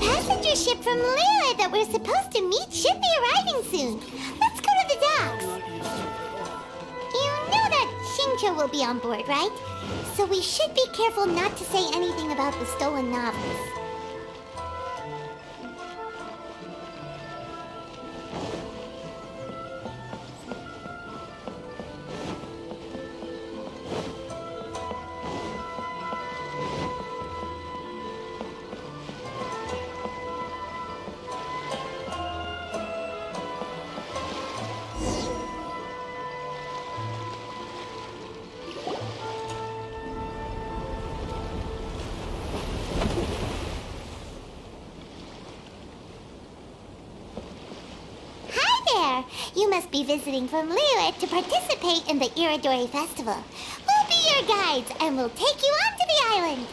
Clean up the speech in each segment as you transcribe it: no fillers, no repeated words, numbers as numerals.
passenger ship from Liyue that we're supposed to meet should be arriving soon. Let's go to the docks. You know that Xingqiu will be on board, right? So we should be careful not to say anything about the stolen novels. You must be visiting from Liyue to participate in the Iridori Festival. We'll be your guides, and we'll take you onto the island.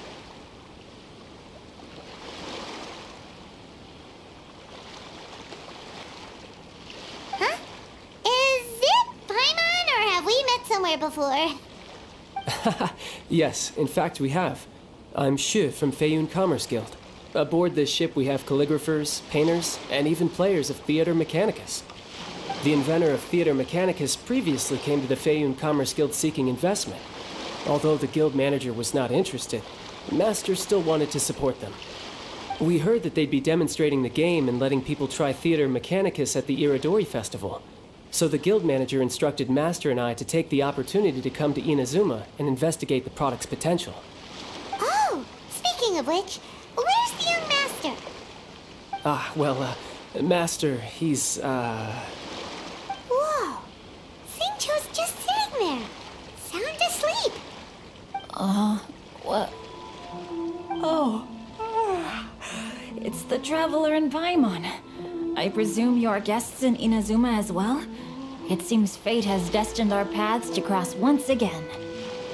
Huh? Is it Paimon, or have we met somewhere before? Yes, in fact we have. I'm Hues from Feiyun Commerce Guild. Aboard this ship we have calligraphers, painters, and even players of Theater Mechanicus. The inventor of Theater Mechanicus previously came to the Feiyun Commerce Guild seeking investment. Although the guild manager was not interested, the master still wanted to support them. We heard that they'd be demonstrating the game and letting people try Theater Mechanicus at the Iridori Festival. So the guild manager instructed Master and I to take the opportunity to come to Inazuma and investigate the product's potential. Oh, speaking of which, where's the young master? Master, he's, Whoa! Xingqiu's just sitting there, sound asleep. What? Oh. It's the Traveler and Paimon. I presume you are guests in Inazuma as well? It seems fate has destined our paths to cross once again.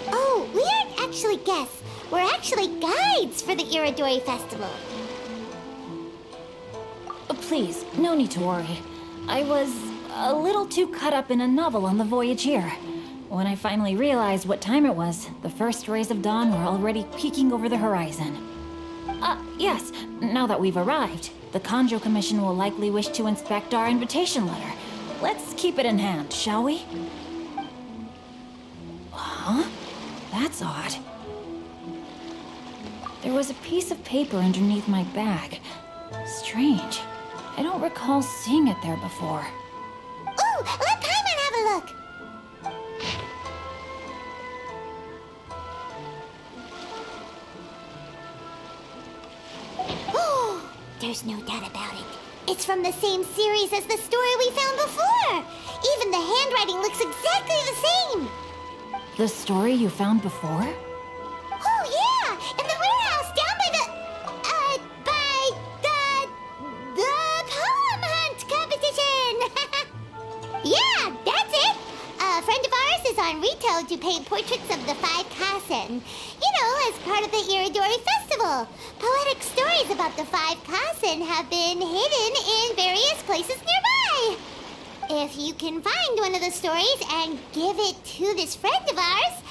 Oh, we aren't actually guests. We're actually guides for the Iridori Festival. Please, no need to worry. I was a little too caught up in a novel on the voyage here. When I finally realized what time it was, the first rays of dawn were already peeking over the horizon. Yes, now that we've arrived, the Kanjo Commission will likely wish to inspect our invitation letter. Let's keep it in hand, shall we? Huh? That's odd. There was a piece of paper underneath my bag. Strange. I don't recall seeing it there before. Ooh, let Paimon have a look! Oh, there's no doubt about it. It's from the same series as the story we found before! Even the handwriting looks exactly the same! The story you found before? Oh, yeah! In the warehouse down by the poem hunt competition! Yeah, that's it! A friend of ours is on retail to paint portraits of the 5 Kasen. You know, as part of the Iridori Festival. Poetic stories about the 5 Kasen have been hidden in various places nearby. If you can find one of the stories and give it to this friend of ours,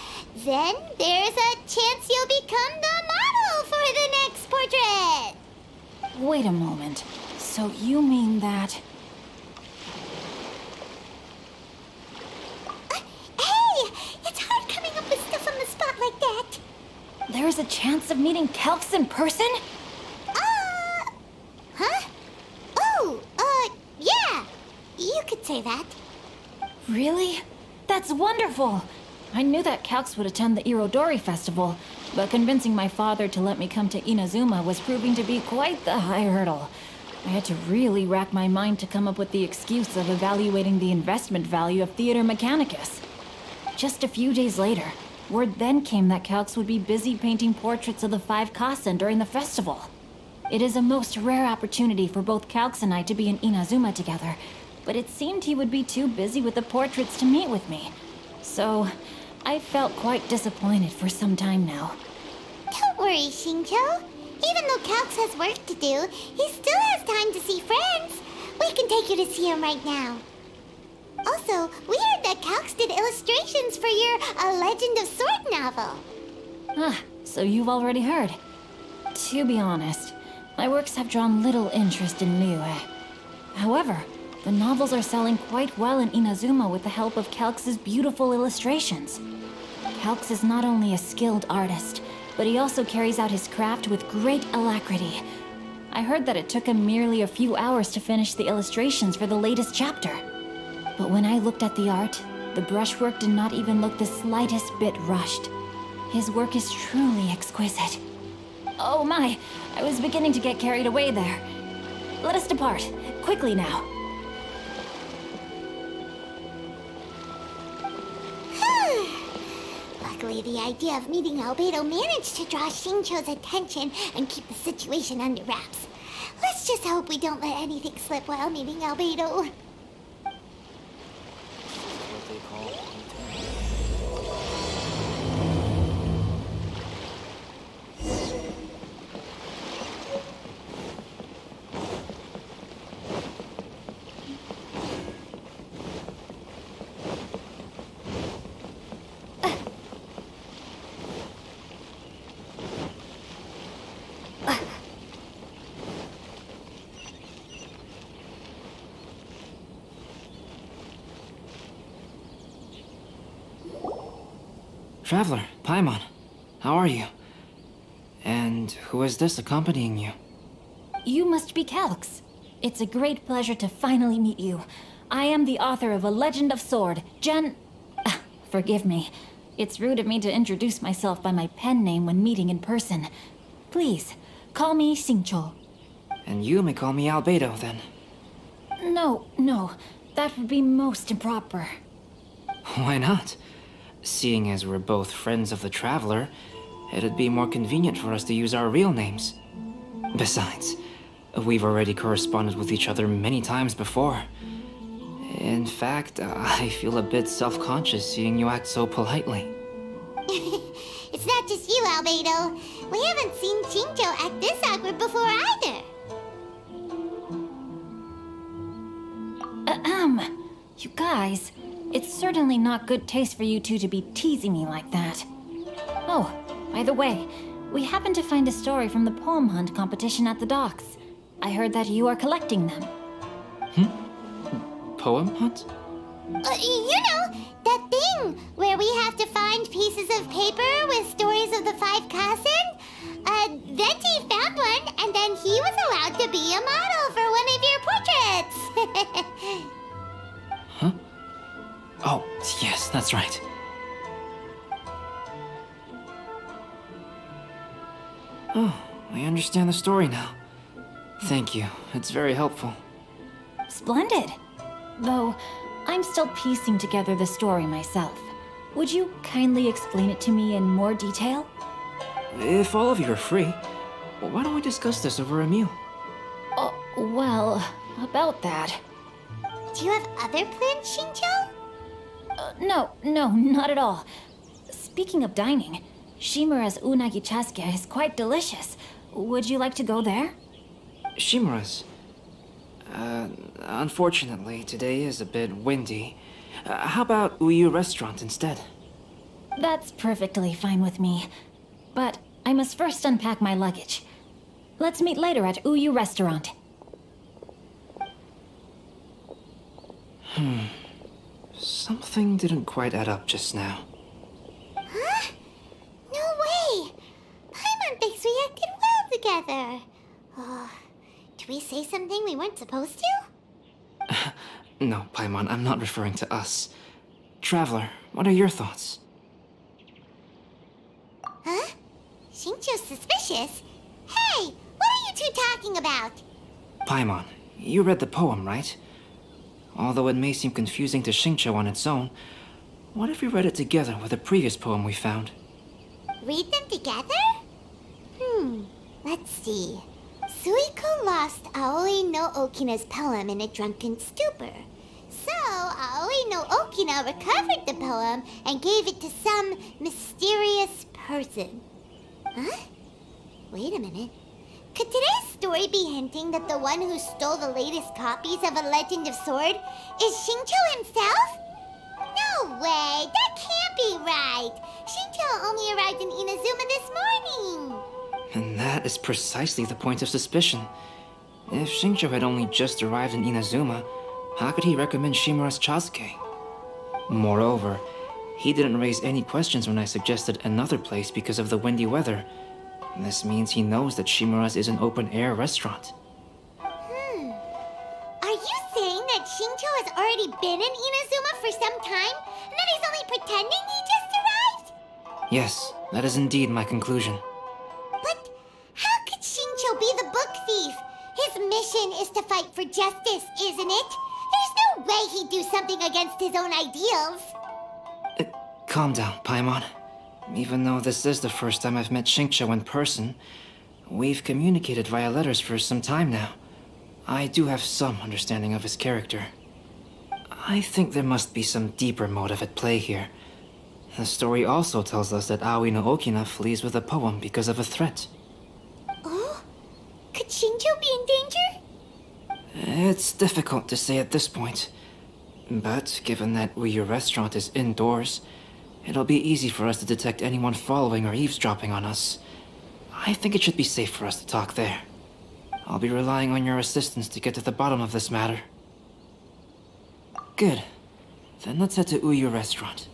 then there's a chance you'll become the model for the next portrait. Wait a moment. So you mean that... Hey! It's hard coming up with stuff on the spot like that. There's a chance of meeting Calx in person? Huh? Oh, yeah. You could say that. Really? That's wonderful! I knew that Calx would attend the Irodori Festival, but convincing my father to let me come to Inazuma was proving to be quite the high hurdle. I had to really rack my mind to come up with the excuse of evaluating the investment value of Theater Mechanicus. Just a few days later, word then came that Calx would be busy painting portraits of the 5 Kasen during the festival. It is a most rare opportunity for both Calx and I to be in Inazuma together, but it seemed he would be too busy with the portraits to meet with me. So, I felt quite disappointed for some time now. Don't worry, Xingqiu. Even though Calx has work to do, he still has time to see friends. We can take you to see him right now. Also, we heard that Calx did illustrations for your A Legend of Sword novel. So you've already heard. To be honest, My works have drawn little interest in Liyue. However, the novels are selling quite well in Inazuma with the help of Calx's beautiful illustrations. Calx is not only a skilled artist, but he also carries out his craft with great alacrity. I heard that it took him merely a few hours to finish the illustrations for the latest chapter. But when I looked at the art, the brushwork did not even look the slightest bit rushed. His work is truly exquisite. Oh my, I was beginning to get carried away there. Let us depart, quickly now. Luckily, the idea of meeting Albedo managed to draw Xingqiu's attention and keep the situation under wraps. Let's just hope we don't let anything slip while meeting Albedo. Traveler, Paimon, how are you? And who is this accompanying you? You must be Calx. It's a great pleasure to finally meet you. I am the author of A Legend of Sword, Forgive me. It's rude of me to introduce myself by my pen name when meeting in person. Please, call me Xingqiu. And you may call me Albedo, then. No, that would be most improper. Why not? Seeing as we're both friends of the Traveler, it'd be more convenient for us to use our real names. Besides, we've already corresponded with each other many times before. In fact, I feel a bit self-conscious seeing you act so politely. It's not just you, Albedo. We haven't seen Xingqiu act this awkward before either. You guys, it's certainly not good taste for you two to be teasing me like that. Oh, by the way, we happened to find a story from the poem hunt competition at the docks. I heard that you are collecting them. Poem hunt? You know, that thing where we have to find pieces of paper with stories of the 5 Kassen? Venti found one, and then he was allowed to be a model for one of your portraits. Huh? Oh, yes, that's right. Oh, I understand the story now. Thank you. It's very helpful. Splendid. Though, I'm still piecing together the story myself. Would you kindly explain it to me in more detail? If all of you are free, why don't we discuss this over a meal? Oh, well, about that. Do you have other plans, Xingqiu? No, not at all. Speaking of dining, Shimura's unagi chasuke is quite delicious. Would you like to go there? Shimura's. Unfortunately, today is a bit windy. How about Uyu Restaurant instead? That's perfectly fine with me. But I must first unpack my luggage. Let's meet later at Uyu Restaurant. Something didn't quite add up just now. Huh? No way! Paimon thinks we acted well together. Did we say something we weren't supposed to? No, Paimon, I'm not referring to us. Traveler, what are your thoughts? Huh? Xingqiu's suspicious? Hey, what are you two talking about? Paimon, you read the poem, right? Although it may seem confusing to Xingqiu on its own, what if we read it together with a previous poem we found? Read them together? Let's see. Suiko lost Aoi no Okina's poem in a drunken stupor. So, Aoi no Okina recovered the poem and gave it to some mysterious person. Huh? Wait a minute. Could today's story be hinting that the one who stole the latest copies of A Legend of Sword is Xingqiu himself? No way! That can't be right! Xingqiu only arrived in Inazuma this morning! And that is precisely the point of suspicion. If Xingqiu had only just arrived in Inazuma, how could he recommend Shimura's Chasuke? Moreover, he didn't raise any questions when I suggested another place because of the windy weather. This means he knows that Shimura's is an open-air restaurant. Are you saying that Shincho has already been in Inazuma for some time? And that he's only pretending he just arrived? Yes, that is indeed my conclusion. But how could Shincho be the book thief? His mission is to fight for justice, isn't it? There's no way he'd do something against his own ideals. Calm down, Paimon. Even though this is the first time I've met Xingqiu in person, we've communicated via letters for some time now. I do have some understanding of his character. I think there must be some deeper motive at play here. The story also tells us that Aoi no Okina flees with a poem because of a threat. Oh? Could Shincho be in danger? It's difficult to say at this point. But given that Uyu Restaurant is indoors, it'll be easy for us to detect anyone following or eavesdropping on us. I think it should be safe for us to talk there. I'll be relying on your assistance to get to the bottom of this matter. Good. Then let's head to Uyu Restaurant.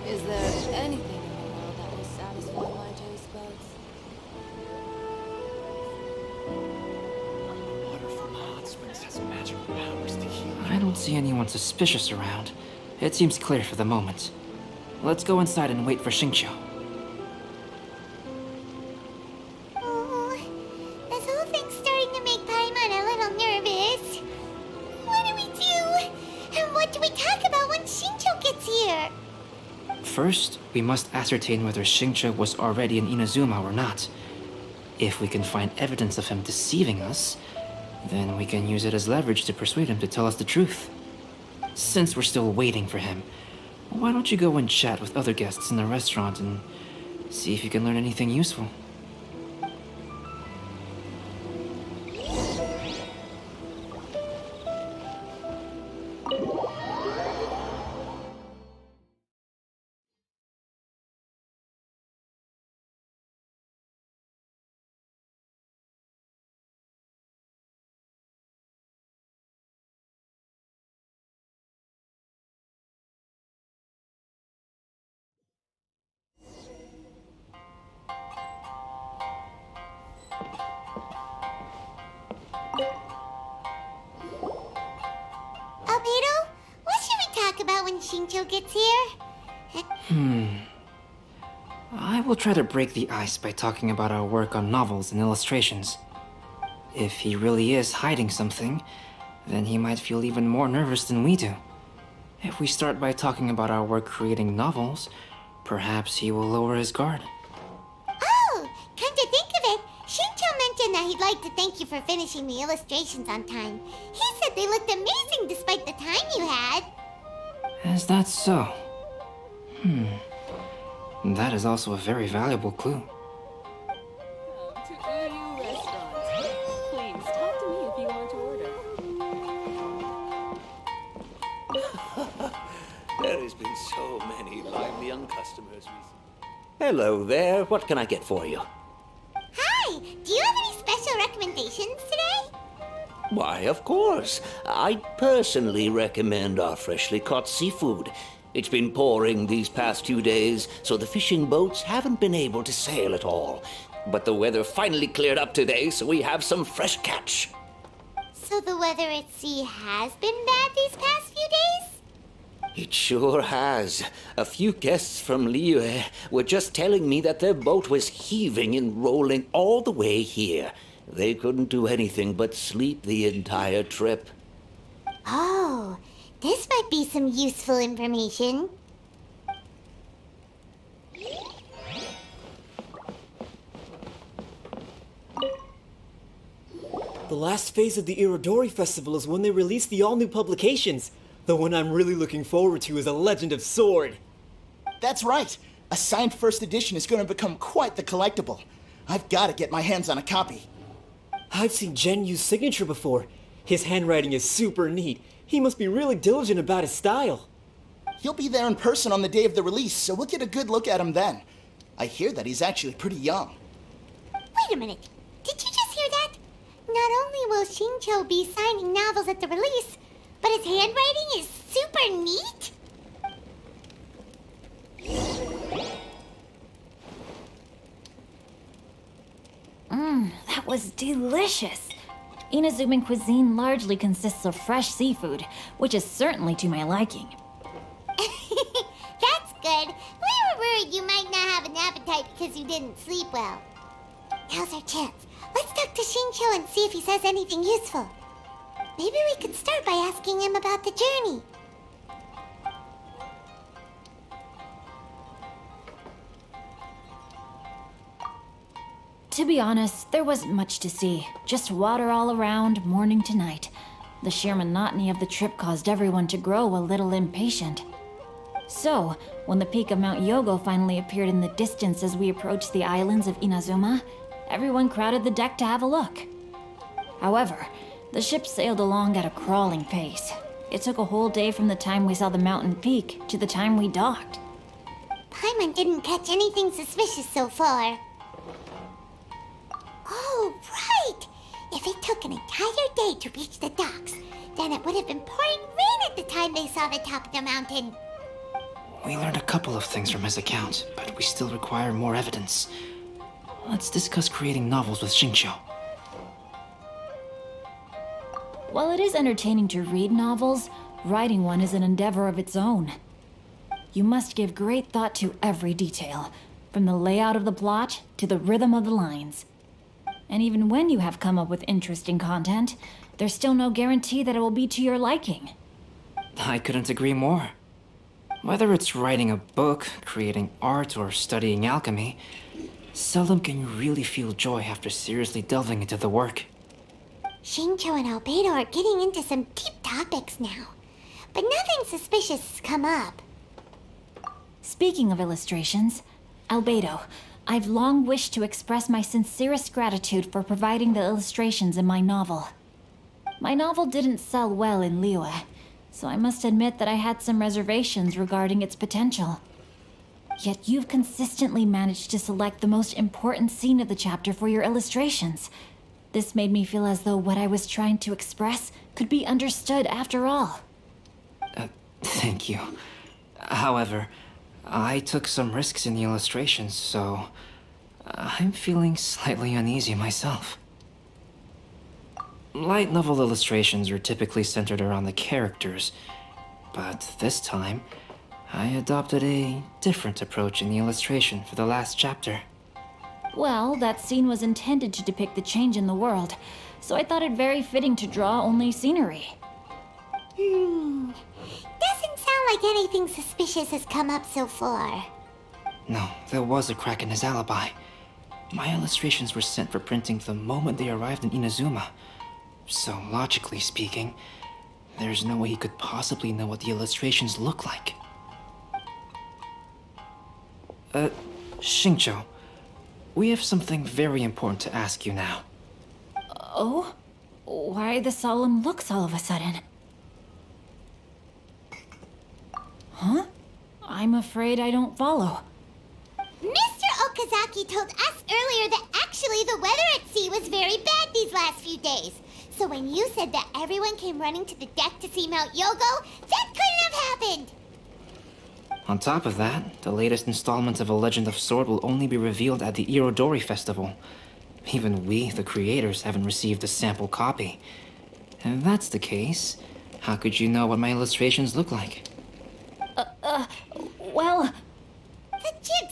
Is there anything in the world that will satisfy my taste buds? Water from the hot springs has magical powers to heal. I don't see anyone suspicious around. It seems clear for the moment. Let's go inside and wait for Xingqiu. Oh, this whole thing's starting to make Paimon a little nervous. What do we do? And what do we talk about when Shincho gets here? First, we must ascertain whether Xingqiu was already in Inazuma or not. If we can find evidence of him deceiving us, then we can use it as leverage to persuade him to tell us the truth. Since we're still waiting for him, why don't you go and chat with other guests in the restaurant and see if you can learn anything useful? Albedo, what should we talk about when Shincho gets here? I will try to break the ice by talking about our work on novels and illustrations. If he really is hiding something, then he might feel even more nervous than we do. If we start by talking about our work creating novels, perhaps he will lower his guard. Oh, come to think of it, Shincho mentioned that he'd like to thank you for finishing the illustrations on time. He said they looked amazing despite the time you had. Is that so? That is also a very valuable clue. To Uyu Restaurant. Please, talk to me if you want to order. There has been so many lively young customers recently. Hello there. What can I get for you? Hi, do you have any special recommendations today? Why, of course. I personally recommend our freshly caught seafood. It's been pouring these past few days, so the fishing boats haven't been able to sail at all. But the weather finally cleared up today, so we have some fresh catch. So the weather at sea has been bad these past few days? It sure has. A few guests from Liyue were just telling me that their boat was heaving and rolling all the way here. They couldn't do anything but sleep the entire trip. Oh, this might be some useful information. The last phase of the Irodori Festival is when they release the all-new publications. The one I'm really looking forward to is A Legend of Sword. That's right. A signed first edition is going to become quite the collectible. I've got to get my hands on a copy. I've seen Genyu's signature before. His handwriting is super neat. He must be really diligent about his style. He'll be there in person on the day of the release, so we'll get a good look at him then. I hear that he's actually pretty young. Wait a minute. Did you just hear that? Not only will Shincho be signing novels at the release, but his handwriting is super neat? That was delicious. Inazuman cuisine largely consists of fresh seafood, which is certainly to my liking. That's good. We were worried you might not have an appetite because you didn't sleep well. Now's our chance. Let's talk to Shincho and see if he says anything useful. Maybe we could start by asking him about the journey. To be honest, there wasn't much to see. Just water all around, morning to night. The sheer monotony of the trip caused everyone to grow a little impatient. So, when the peak of Mount Yogo finally appeared in the distance as we approached the islands of Inazuma, everyone crowded the deck to have a look. However, the ship sailed along at a crawling pace. It took a whole day from the time we saw the mountain peak to the time we docked. Paimon didn't catch anything suspicious so far. Oh, right! If it took an entire day to reach the docks, then it would have been pouring rain at the time they saw the top of the mountain. We learned a couple of things from his account, but we still require more evidence. Let's discuss creating novels with Shincho. While it is entertaining to read novels, writing one is an endeavor of its own. You must give great thought to every detail, from the layout of the plot to the rhythm of the lines. And even when you have come up with interesting content, there's still no guarantee that it will be to your liking. I couldn't agree more. Whether it's writing a book, creating art, or studying alchemy, seldom can you really feel joy after seriously delving into the work. Shincho and Albedo are getting into some deep topics now, but nothing suspicious has come up. Speaking of illustrations, Albedo, I've long wished to express my sincerest gratitude for providing the illustrations in my novel. My novel didn't sell well in Liyue, so I must admit that I had some reservations regarding its potential. Yet you've consistently managed to select the most important scene of the chapter for your illustrations. This made me feel as though what I was trying to express could be understood after all. Thank you. However, I took some risks in the illustrations, so I'm feeling slightly uneasy myself. Light novel illustrations are typically centered around the characters, but this time, I adopted a different approach in the illustration for the last chapter. Well, that scene was intended to depict the change in the world, so I thought it very fitting to draw only scenery. Doesn't sound like anything suspicious has come up so far. No, there was a crack in his alibi. My illustrations were sent for printing the moment they arrived in Inazuma. So, logically speaking, there's no way he could possibly know what the illustrations look like. Shincho, we have something very important to ask you now. Oh? Why the solemn looks all of a sudden? Huh? I'm afraid I don't follow. Mr. Okazaki told us earlier that actually the weather at sea was very bad these last few days. So when you said that everyone came running to the deck to see Mount Yogo, that couldn't have happened! On top of that, the latest installment of A Legend of Sword will only be revealed at the Irodori Festival. Even we, the creators, haven't received a sample copy. If that's the case, how could you know what my illustrations look like?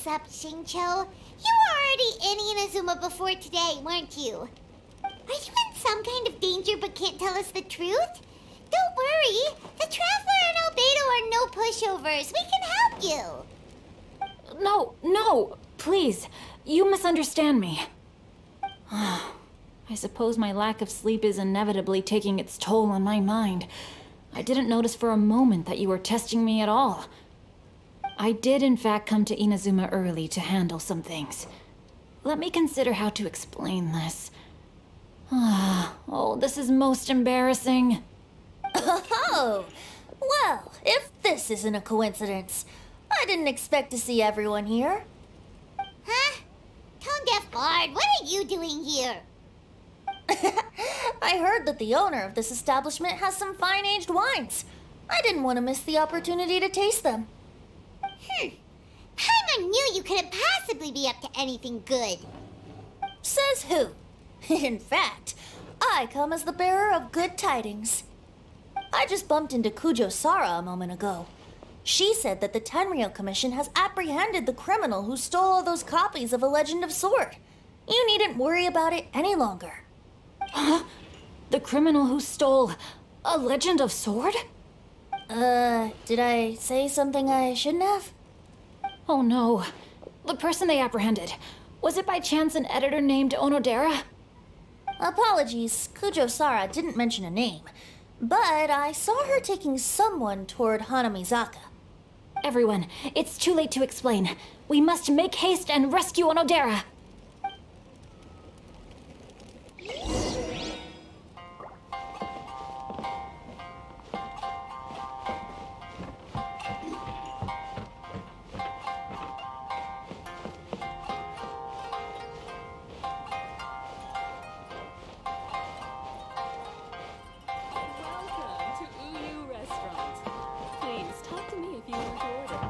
up, Shincho. You were already in Inazuma before today, weren't you? Are you in some kind of danger but can't tell us the truth? Don't worry. The Traveler and Albedo are no pushovers. We can help you. No, please. You misunderstand me. I suppose my lack of sleep is inevitably taking its toll on my mind. I didn't notice for a moment that you were testing me at all. I did in fact come to Inazuma early to handle some things. Let me consider how to explain this. Oh, this is most embarrassing. Oh, well, if this isn't a coincidence, I didn't expect to see everyone here. Huh? Tone deaf guard, what are you doing here? I heard that the owner of this establishment has some fine-aged wines. I didn't want to miss the opportunity to taste them. Paimon knew you couldn't possibly be up to anything good. Says who? In fact, I come as the bearer of good tidings. I just bumped into Kujo Sara a moment ago. She said that the Tenryou Commission has apprehended the criminal who stole all those copies of A Legend of Sword. You needn't worry about it any longer. Huh? The criminal who stole A Legend of Sword? Did I say something I shouldn't have? Oh no. The person they apprehended. Was it by chance an editor named Onodera? Apologies, Kujo Sara didn't mention a name. But I saw her taking someone toward Hanamizaka. Everyone, it's too late to explain. We must make haste and rescue Onodera. Welcome to Uyu Restaurant. Please talk to me if you want to order.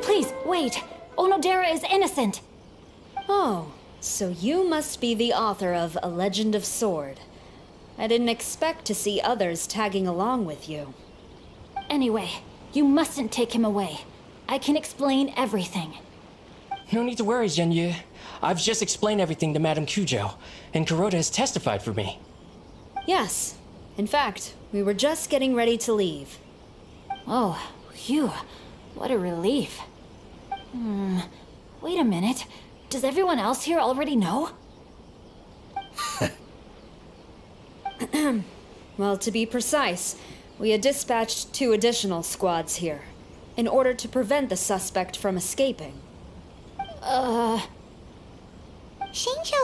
Please, wait. Onodera is innocent. Oh, so you must be the author of A Legend of Sword. I didn't expect to see others tagging along with you. Anyway, you mustn't take him away. I can explain everything. No need to worry, Zhenyu. I've just explained everything to Madame Kujo, and Kuroda has testified for me. Yes. In fact, we were just getting ready to leave. Oh, phew. What a relief. Wait a minute. Does everyone else here already know? Well, to be precise, we had dispatched 2 additional squads here, in order to prevent the suspect from escaping. Shinjo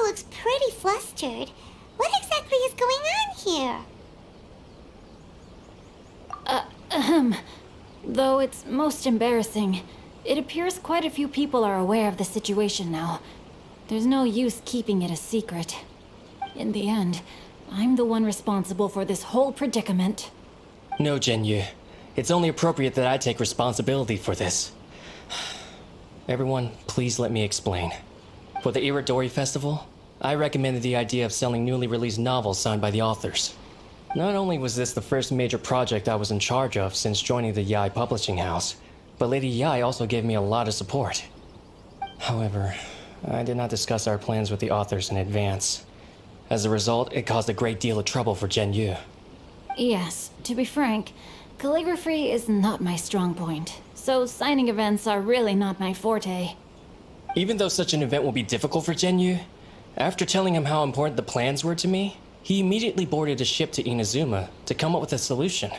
looks pretty flustered. What exactly is going on here? Though it's most embarrassing, it appears quite a few people are aware of the situation now. There's no use keeping it a secret. In the end, I'm the one responsible for this whole predicament. No, Zhenyu. It's only appropriate that I take responsibility for this. Everyone, please let me explain. For the Iridori Festival, I recommended the idea of selling newly released novels signed by the authors. Not only was this the first major project I was in charge of since joining the Yai publishing house, but Lady Yai also gave me a lot of support. However, I did not discuss our plans with the authors in advance. As a result, it caused a great deal of trouble for Zhenyu. Yes, to be frank, calligraphy is not my strong point, so signing events are really not my forte. Even though such an event will be difficult for Zhenyu, after telling him how important the plans were to me, he immediately boarded a ship to Inazuma to come up with a solution.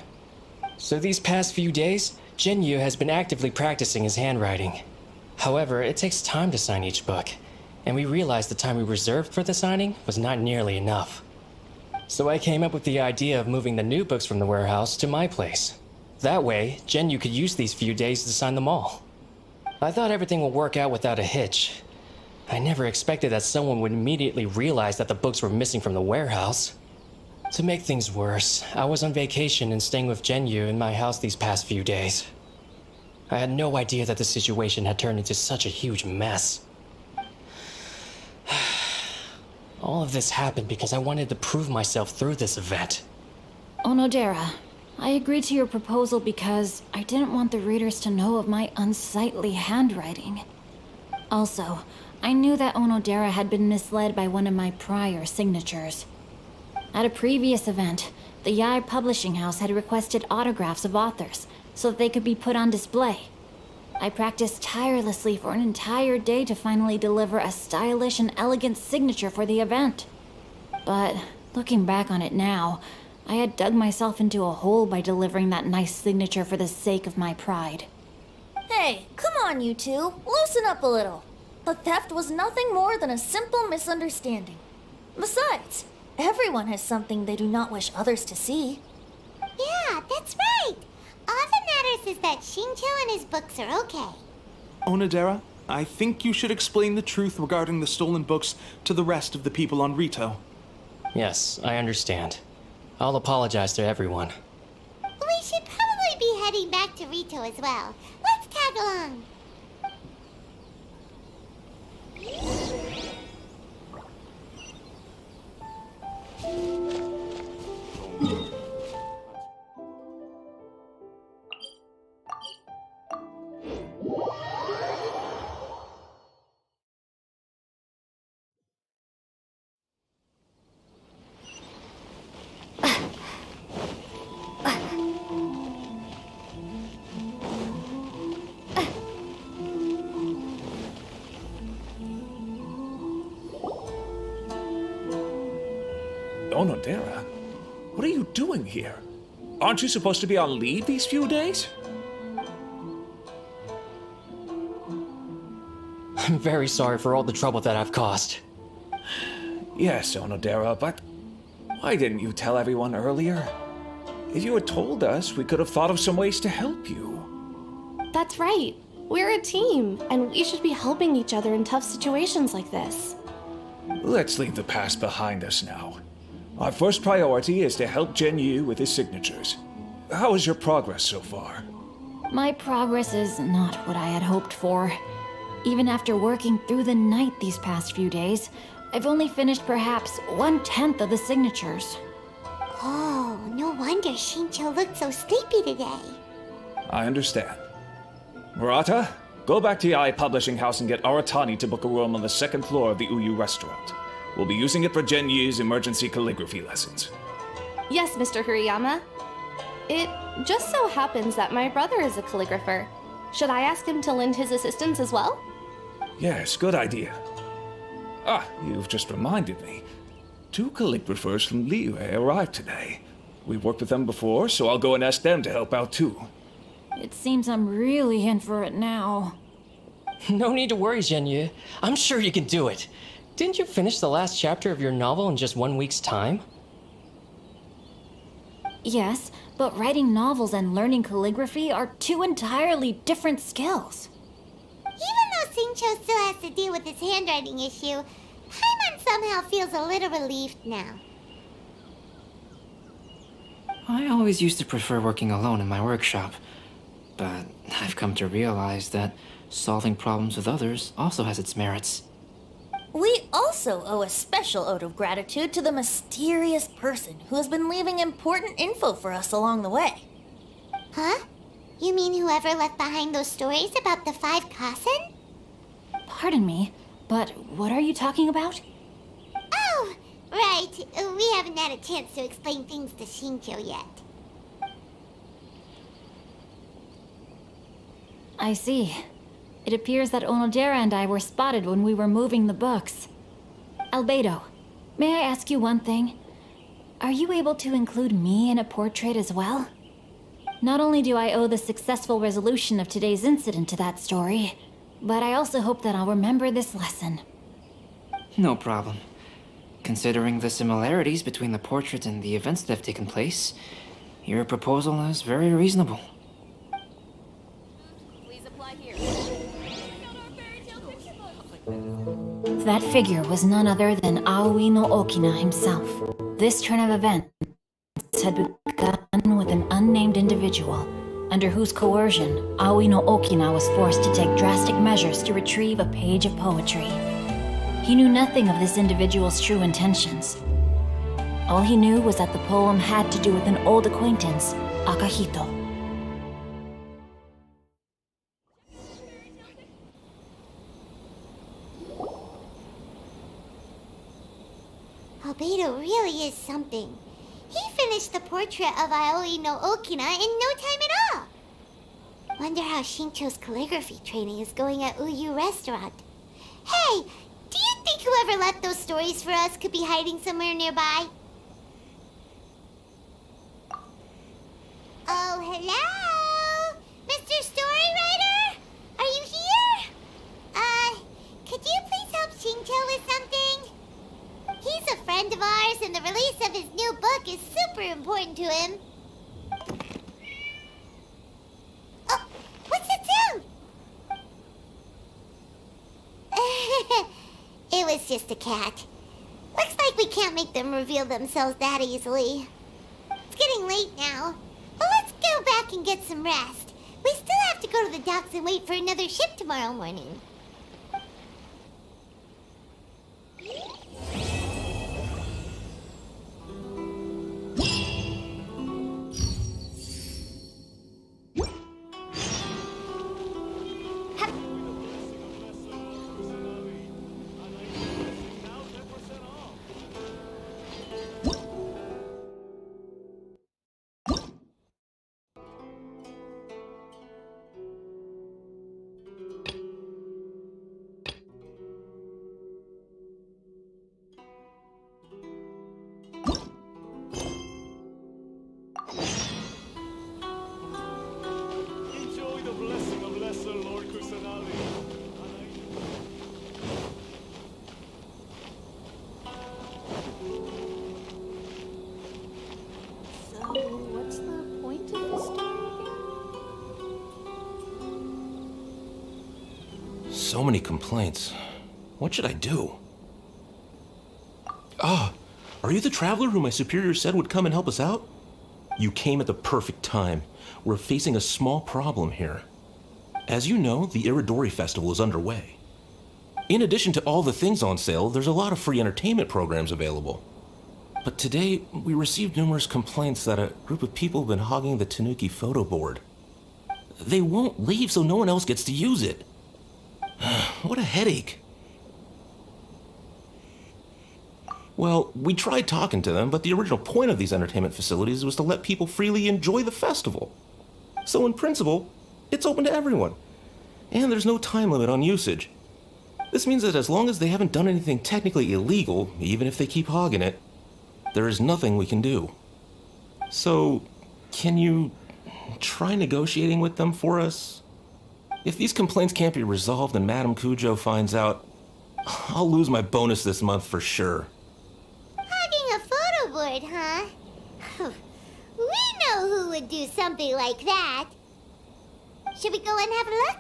So these past few days, Jinyu has been actively practicing his handwriting. However, it takes time to sign each book, and we realized the time we reserved for the signing was not nearly enough. So I came up with the idea of moving the new books from the warehouse to my place. That way, Jinyu could use these few days to sign them all. I thought everything would work out without a hitch. I never expected that someone would immediately realize that the books were missing from the warehouse. To make things worse, I was on vacation and staying with Jinyu in my house these past few days. I had no idea that the situation had turned into such a huge mess. All of this happened because I wanted to prove myself through this event. Onodera, I agreed to your proposal because I didn't want the readers to know of my unsightly handwriting. Also, I knew that Onodera had been misled by one of my prior signatures. At a previous event, the Yae Publishing House had requested autographs of authors so that they could be put on display. I practiced tirelessly for an entire day to finally deliver a stylish and elegant signature for the event. But looking back on it now, I had dug myself into a hole by delivering that nice signature for the sake of my pride. Hey, come on, you two. Loosen up a little. The theft was nothing more than a simple misunderstanding. Besides, everyone has something they do not wish others to see. Yeah, that's right. All that matters is that Shincho and his books are okay. Onodera, I think you should explain the truth regarding the stolen books to the rest of the people on Rito. Yes, I understand. I'll apologize to everyone. We should probably be heading back to Rito as well. Let's tag along. Onodera, what are you doing here? Aren't you supposed to be on leave these few days? I'm very sorry for all the trouble that I've caused. Yes, Onodera, but why didn't you tell everyone earlier? If you had told us, we could have thought of some ways to help you. That's right. We're a team, and we should be helping each other in tough situations like this. Let's leave the past behind us now. Our first priority is to help Jinyu with his signatures. How is your progress so far? My progress is not what I had hoped for. Even after working through the night these past few days, I've only finished perhaps 1/10 of the signatures. Oh, no wonder Shincho looked so sleepy today. I understand. Murata, go back to Yae Publishing House and get Aratani to book a room on the second floor of the Uyu restaurant. We'll be using it for Jinyu's emergency calligraphy lessons. Yes, Mr. Hirayama. It just so happens that my brother is a calligrapher. Should I ask him to lend his assistance as well? Yes, good idea. Ah, you've just reminded me. 2 calligraphers from Liyue arrived today. We've worked with them before, so I'll go and ask them to help out too. It seems I'm really in for it now. No need to worry, Jinyu. I'm sure you can do it. Didn't you finish the last chapter of your novel in just 1 week's time? Yes, but writing novels and learning calligraphy are 2 entirely different skills. Even though Shincho still has to deal with his handwriting issue, Paimon somehow feels a little relieved now. I always used to prefer working alone in my workshop, but I've come to realize that solving problems with others also has its merits. We also owe a special ode of gratitude to the mysterious person who has been leaving important info for us along the way. Huh? You mean whoever left behind those stories about the 5 Kasen? Pardon me, but what are you talking about? Oh, right. We haven't had a chance to explain things to Shincho yet. I see. It appears that Onodera and I were spotted when we were moving the books. Albedo, may I ask you one thing? Are you able to include me in a portrait as well? Not only do I owe the successful resolution of today's incident to that story, but I also hope that I'll remember this lesson. No problem. Considering the similarities between the portrait and the events that have taken place, your proposal is very reasonable. Please apply here. That figure was none other than Aoi no Okina himself. This turn of events had begun with an unnamed individual, under whose coercion Aoi no Okina was forced to take drastic measures to retrieve a page of poetry. He knew nothing of this individual's true intentions. All he knew was that the poem had to do with an old acquaintance, Akahito. Albedo really is something. He finished the portrait of Aoi no Okina in no time at all. Wonder how Shincho's calligraphy training is going at Uyu Restaurant. Hey, do you think whoever left those stories for us could be hiding somewhere nearby? Oh, hello? Mr. Storywriter? Are you here? Could you please help Shincho with something? He's a friend of ours, and the release of his new book is super important to him. Oh, what's that sound? It was just a cat. Looks like we can't make them reveal themselves that easily. It's getting late now, but let's go back and get some rest. We still have to go to the docks and wait for another ship tomorrow morning. What's the point of this story again? So many complaints. What should I do? Ah, are you the traveler who my superior said would come and help us out? You came at the perfect time. We're facing a small problem here. As you know, the Iridori Festival is underway. In addition to all the things on sale, there's a lot of free entertainment programs available. But today, we received numerous complaints that a group of people have been hogging the Tanuki photo board. They won't leave so no one else gets to use it. What a headache. Well, we tried talking to them, but the original point of these entertainment facilities was to let people freely enjoy the festival. So in principle, it's open to everyone. And there's no time limit on usage. This means that as long as they haven't done anything technically illegal, even if they keep hogging it, there is nothing we can do. So, can you try negotiating with them for us? If these complaints can't be resolved and Madame Kujo finds out, I'll lose my bonus this month for sure. Hogging a photo board, huh? We know who would do something like that. Should we go and have a look?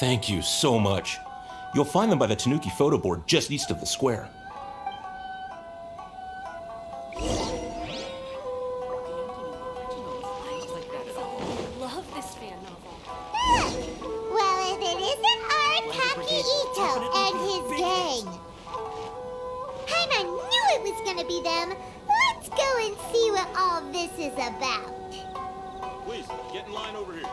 Thank you so much. You'll find them by the Tanuki photo board just east of the square. Love this fan novel. Well, if it isn't Arakaki Ito and his gang. I knew it was gonna be them. Let's go and see what all this is about. Please, get in line over here.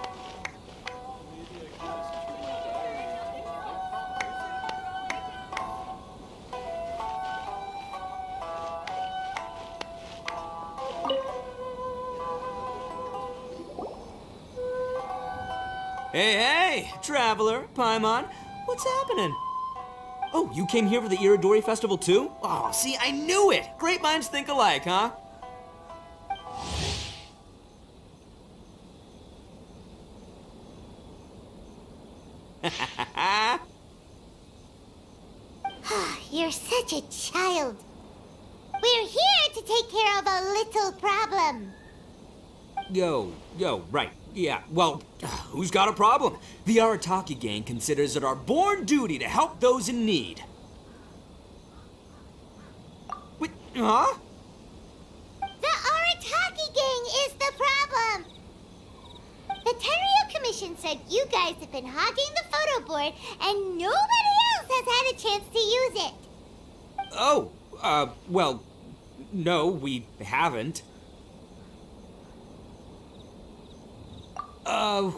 Hey, hey, traveler, Paimon, what's happening? Oh, you came here for the Iridori Festival too? Oh, see, I knew it! Great minds think alike, huh? You're such a child. We're here to take care of a little problem. Yo, right. Yeah, well, who's got a problem? The Arataki gang considers it our born duty to help those in need. Wait, huh? The Arataki gang is the problem. The Tenryo Commission said you guys have been hogging the photo board and nobody else has had a chance to use it. Oh, well, no, we haven't.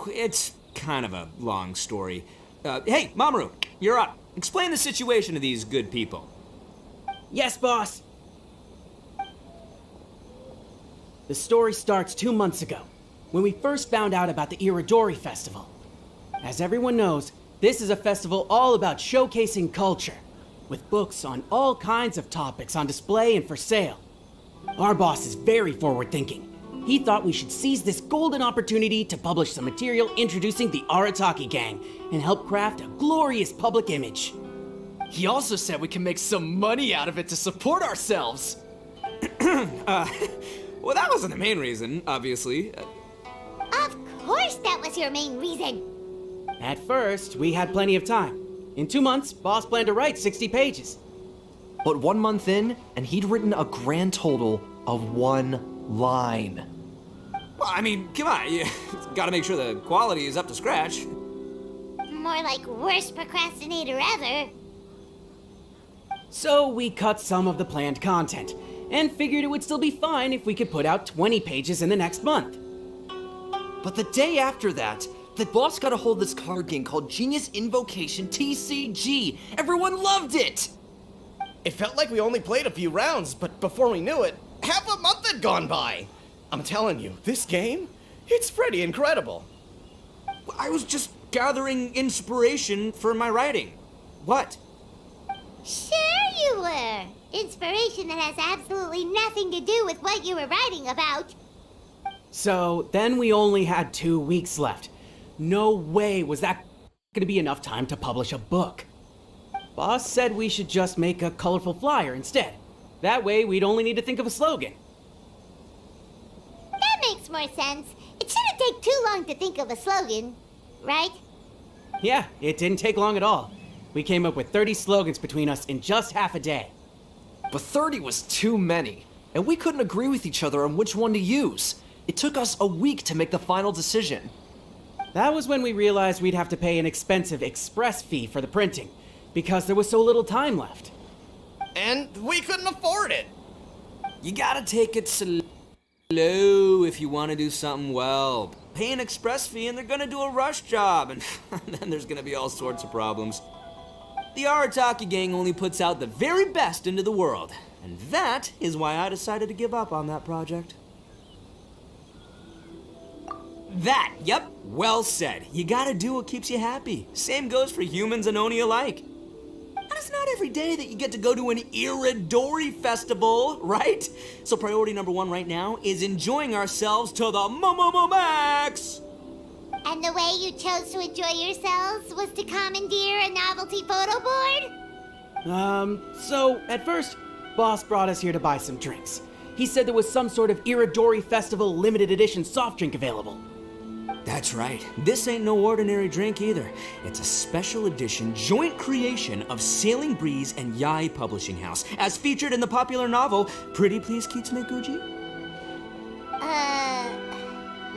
It's kind of a long story. Hey, Mamoru, you're up. Explain the situation to these good people. Yes, boss. The story starts 2 months ago, when we first found out about the Iridori Festival. As everyone knows, this is a festival all about showcasing culture, with books on all kinds of topics on display and for sale. Our boss is very forward-thinking. He thought we should seize this golden opportunity to publish some material introducing the Arataki gang and help craft a glorious public image. He also said we can make some money out of it to support ourselves. Well, that wasn't the main reason, obviously. Of course that was your main reason. At first, we had plenty of time. In 2 months, boss planned to write 60 pages. But 1 month in, and he'd written a grand total of 1 line. Well, I mean, come on, you gotta make sure the quality is up to scratch. More like worst procrastinator ever. So we cut some of the planned content, and figured it would still be fine if we could put out 20 pages in the next month. But the day after that, the boss got a hold of this card game called Genius Invocation TCG. Everyone loved it! It felt like we only played a few rounds, but before we knew it, half a month had gone by. I'm telling you, this game, it's pretty incredible. I was just gathering inspiration for my writing. What? Sure you were. Inspiration that has absolutely nothing to do with what you were writing about. So then we only had 2 weeks left. No way was that gonna be enough time to publish a book. Boss said we should just make a colorful flyer instead. That way we'd only need to think of a slogan. That makes more sense. It shouldn't take too long to think of a slogan, right? Yeah, it didn't take long at all. We came up with 30 slogans between us in just half a day. But 30 was too many, and we couldn't agree with each other on which one to use. It took us a week to make the final decision. That was when we realized we'd have to pay an expensive express fee for the printing, because there was so little time left. And we couldn't afford it. You gotta take it slow if you want to do something well. Pay an express fee and they're gonna do a rush job, and then there's gonna be all sorts of problems. The Arataki gang only puts out the very best into the world, and that is why I decided to give up on that project. Yep, well said. You gotta do what keeps you happy. Same goes for humans and Oni alike. And it's not every day that you get to go to an Iridori festival, right? So priority number 1 right now is enjoying ourselves to the max! And the way you chose to enjoy yourselves was to commandeer a novelty photo board? So at first, boss brought us here to buy some drinks. He said there was some sort of Iridori Festival limited edition soft drink available. That's right. This ain't no ordinary drink either. It's a special edition joint creation of Sailing Breeze and Yai Publishing House, as featured in the popular novel Pretty Please Kitsune Guji.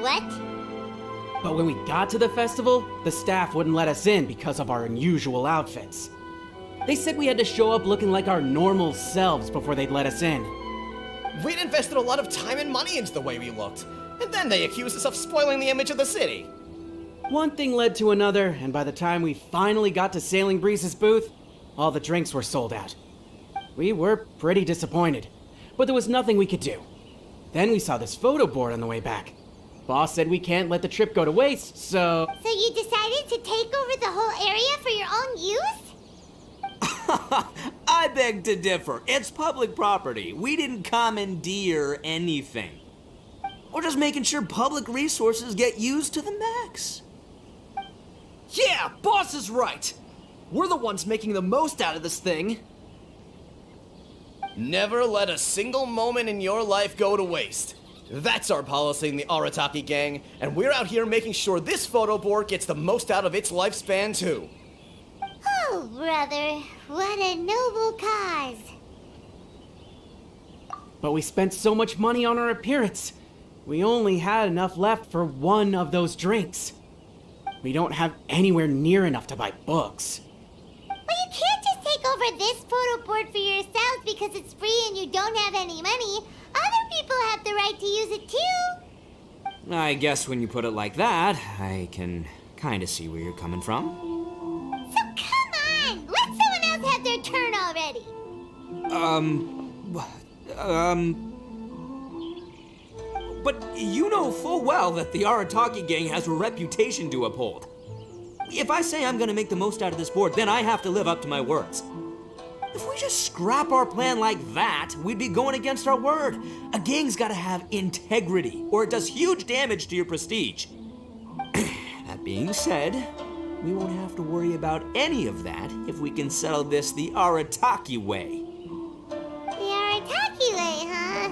What? But when we got to the festival, the staff wouldn't let us in because of our unusual outfits. They said we had to show up looking like our normal selves before they'd let us in. We'd invested a lot of time and money into the way we looked, and then they accused us of spoiling the image of the city. One thing led to another, and by the time we finally got to Sailing Breeze's booth, all the drinks were sold out. We were pretty disappointed, but there was nothing we could do. Then we saw this photo board on the way back. Boss said we can't let the trip go to waste, so... So you decided to take over the whole area for your own use? I beg to differ. It's public property. We didn't commandeer anything. We're just making sure public resources get used to the max. Yeah, boss is right! We're the ones making the most out of this thing. Never let a single moment in your life go to waste. That's our policy in the Arataki gang, and we're out here making sure this photo board gets the most out of its lifespan, too. Oh, brother, what a noble cause. But we spent so much money on our appearance. We only had enough left for one of those drinks. We don't have anywhere near enough to buy books. Well, you can't just take over this photo board for yourselves because it's free and you don't have any money. Other people have the right to use it too. I guess when you put it like that, I can kind of see where you're coming from. So come on, let someone else have their turn already. But you know full well that the Arataki gang has a reputation to uphold. If I say I'm gonna make the most out of this board, then I have to live up to my words. If we just scrap our plan like that, we'd be going against our word. A gang's gotta have integrity, or it does huge damage to your prestige. That being said, we won't have to worry about any of that if we can settle this the Arataki way. The Arataki way, huh?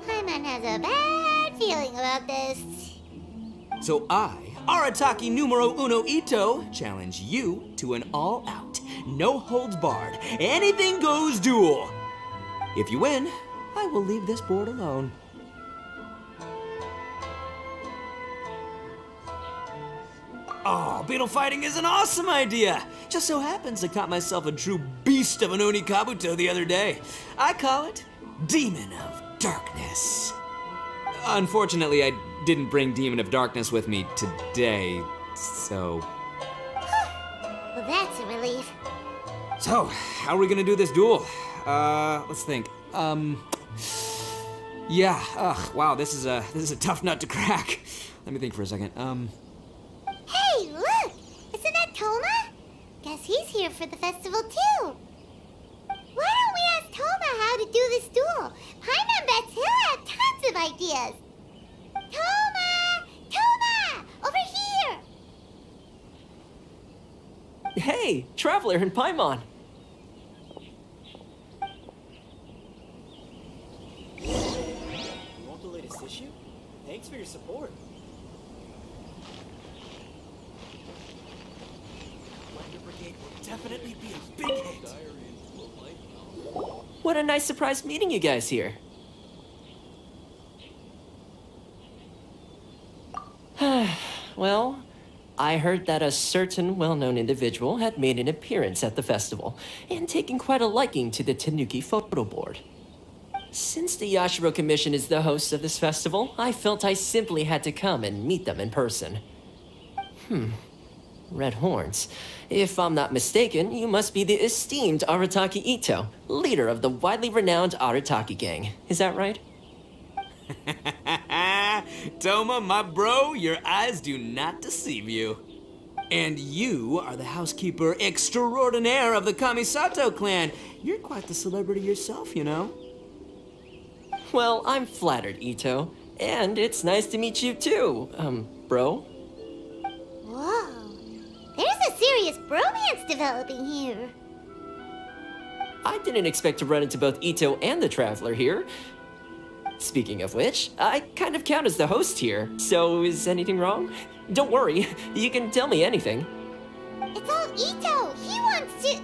Paimon has a bad feeling about this. So I, Arataki numero uno Ito, challenge you to an all-out, no-holds-barred, anything-goes duel. If you win, I will leave this board alone. Oh, beetle fighting is an awesome idea! Just so happens I caught myself a true beast of an Oni Kabuto the other day. I call it Demon of Darkness. Unfortunately, I didn't bring Demon of Darkness with me today, so... Well, that's a relief. So, how are we gonna do this duel? Let's think. Yeah, wow, this is a tough nut to crack. Let me think for a second. Hey, look! Isn't that Toma? Guess he's here for the festival too. Why don't we ask Toma how to do this duel? Paimon bets he'll have tons of ideas. Toma! Toma! Over here! Hey, Traveler and Paimon. You want the latest issue? Thanks for your support. Wonder Brigade will definitely be a big hit. What a nice surprise meeting you guys here. Well, I heard that a certain well-known individual had made an appearance at the festival and taken quite a liking to the Tanuki photo board. Since the Yashiro Commission is the host of this festival, I felt I simply had to come and meet them in person. Red horns. If I'm not mistaken, you must be the esteemed Arataki Ito, leader of the widely renowned Arataki gang. Is that right? Toma, my bro, your eyes do not deceive you. And you are the housekeeper extraordinaire of the Kamisato clan. You're quite the celebrity yourself, you know. Well, I'm flattered, Ito. And it's nice to meet you too, bro. Whoa. There's a serious bromance developing here. I didn't expect to run into both Ito and the Traveler here. Speaking of which, I kind of count as the host here, so is anything wrong? Don't worry, you can tell me anything. It's all Ito. He wants to...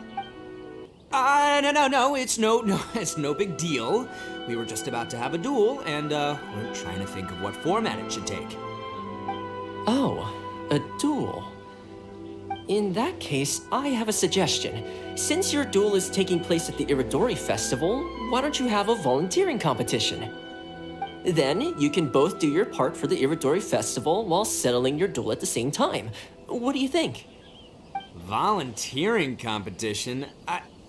No, it's no big deal. We were just about to have a duel, and, we're trying to think of what format it should take. Oh, a duel. In that case, I have a suggestion. Since your duel is taking place at the Iridori Festival, why don't you have a volunteering competition? Then you can both do your part for the Iridori Festival while settling your duel at the same time. What do you think? Volunteering competition?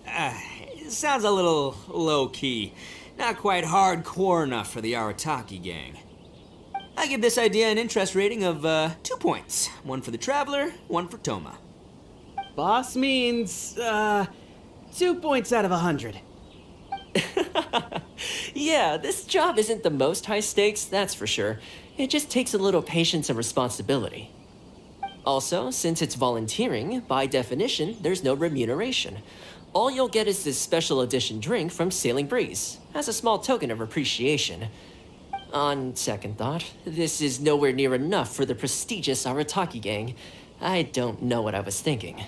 It sounds a little low-key. Not quite hardcore enough for the Arataki gang. I give this idea an interest rating of 2 points. One for the Traveler, one for Toma. Boss means, 2 points out of 100. Yeah, this job isn't the most high stakes, that's for sure. It just takes a little patience and responsibility. Also, since it's volunteering, by definition, there's no remuneration. All you'll get is this special edition drink from Sailing Breeze, as a small token of appreciation. On second thought, this is nowhere near enough for the prestigious Arataki gang. I don't know what I was thinking.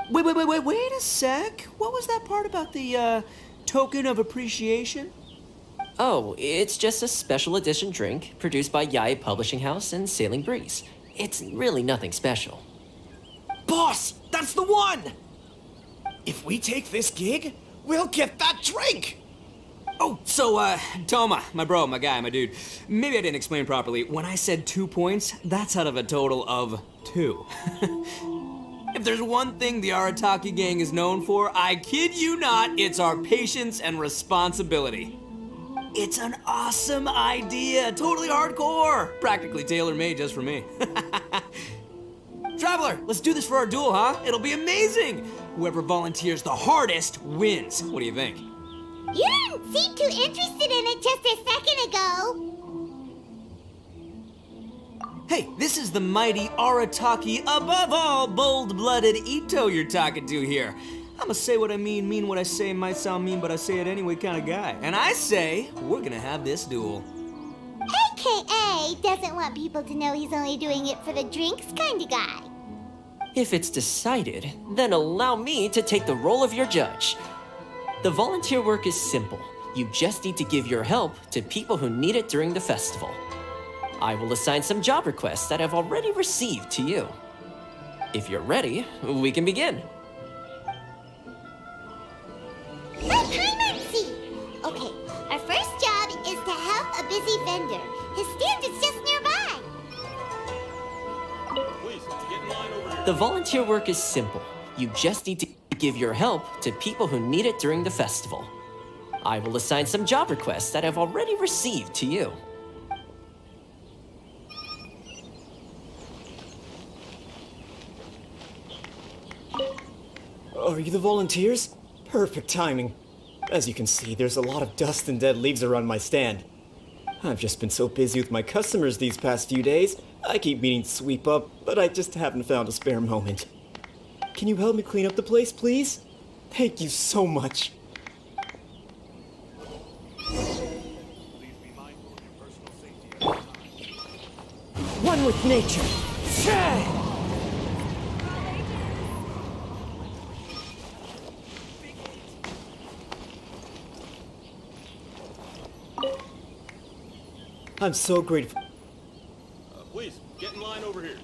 Wait a sec. What was that part about the, token of appreciation? Oh, it's just a special edition drink produced by Yae Publishing House and Sailing Breeze. It's really nothing special. Boss, that's the one! If we take this gig, we'll get that drink! Oh, so, Toma, my bro, my guy, my dude. Maybe I didn't explain properly. When I said 2 points, that's out of a total of 2. If there's one thing the Arataki gang is known for, I kid you not, it's our patience and responsibility. It's an awesome idea, totally hardcore, practically tailor-made just for me. Traveler, let's do this for our duel, huh? It'll be amazing! Whoever volunteers the hardest wins. What do you think? You didn't seem too interested in it just a second ago. Hey, this is the mighty Arataki, above all bold-blooded Ito you're talking to here. I'ma say what I mean what I say, might sound mean, but I say it anyway kind of guy. And I say, we're gonna have this duel. AKA doesn't want people to know he's only doing it for the drinks kind of guy. If it's decided, then allow me to take the role of your judge. The volunteer work is simple. You just need to give your help to people who need it during the festival. I will assign some job requests that I've already received to you. If you're ready, we can begin. Timeout. Okay, our first job is to help a busy vendor. His stand is just nearby. Please, get in line over here. The volunteer work is simple. You just need to give your help to people who need it during the festival. I will assign some job requests that I've already received to you. Are you the volunteers? Perfect timing. As you can see, there's a lot of dust and dead leaves around my stand. I've just been so busy with my customers these past few days, I keep meaning to sweep up, but I just haven't found a spare moment. Can you help me clean up the place, please? Thank you so much. One with nature. I'm so grateful. Please, get in line over here.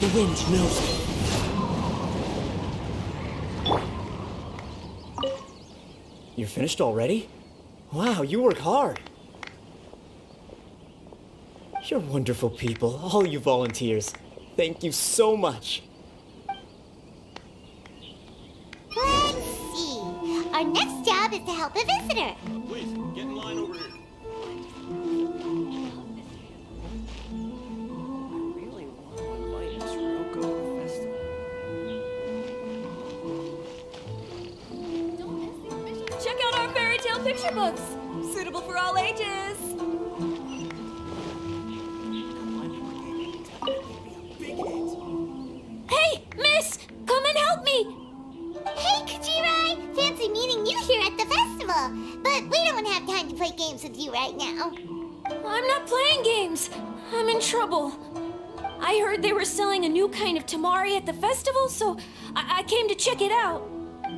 The wind knows me. You're finished already? Wow, you work hard. You're wonderful people, all you volunteers. Thank you so much. Let's see. Our next job is to help a visitor. Please, get in line over here. Check out our fairy tale picture books. Suitable for all ages. Hey, miss! Come and help me! Hey, Kajirai! Fancy meeting you here at the festival. But we don't have time to play games with you right now. I'm not playing games. I'm in trouble. I heard they were selling a new kind of tamari at the festival, so I came to check it out.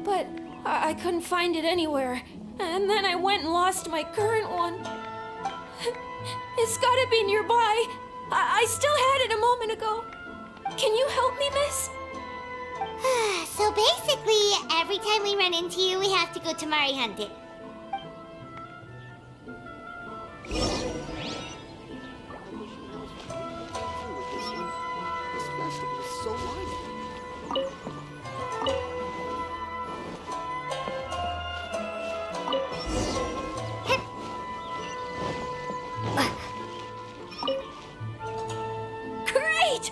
But I couldn't find it anywhere. And then I went and lost my current one. It's gotta be nearby. I still had it a moment ago. Can you help me, miss? So basically, every time we run into you, we have to go tamari hunting. Great!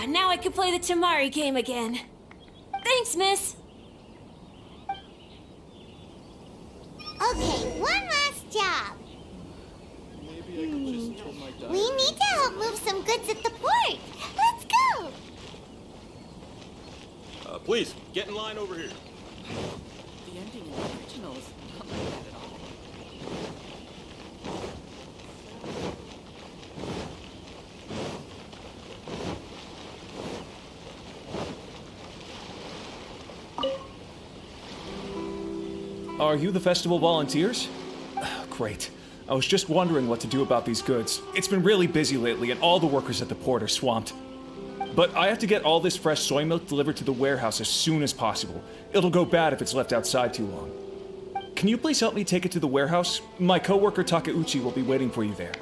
Now I can play the tamari game again. Thanks, miss. Okay, one last job. Please, get in line over here. The ending in the original is not like that at all. Are you the festival volunteers? Great. I was just wondering what to do about these goods. It's been really busy lately, and all the workers at the port are swamped. But I have to get all this fresh soy milk delivered to the warehouse as soon as possible. It'll go bad if it's left outside too long. Can you please help me take it to the warehouse? My coworker Takeuchi will be waiting for you there.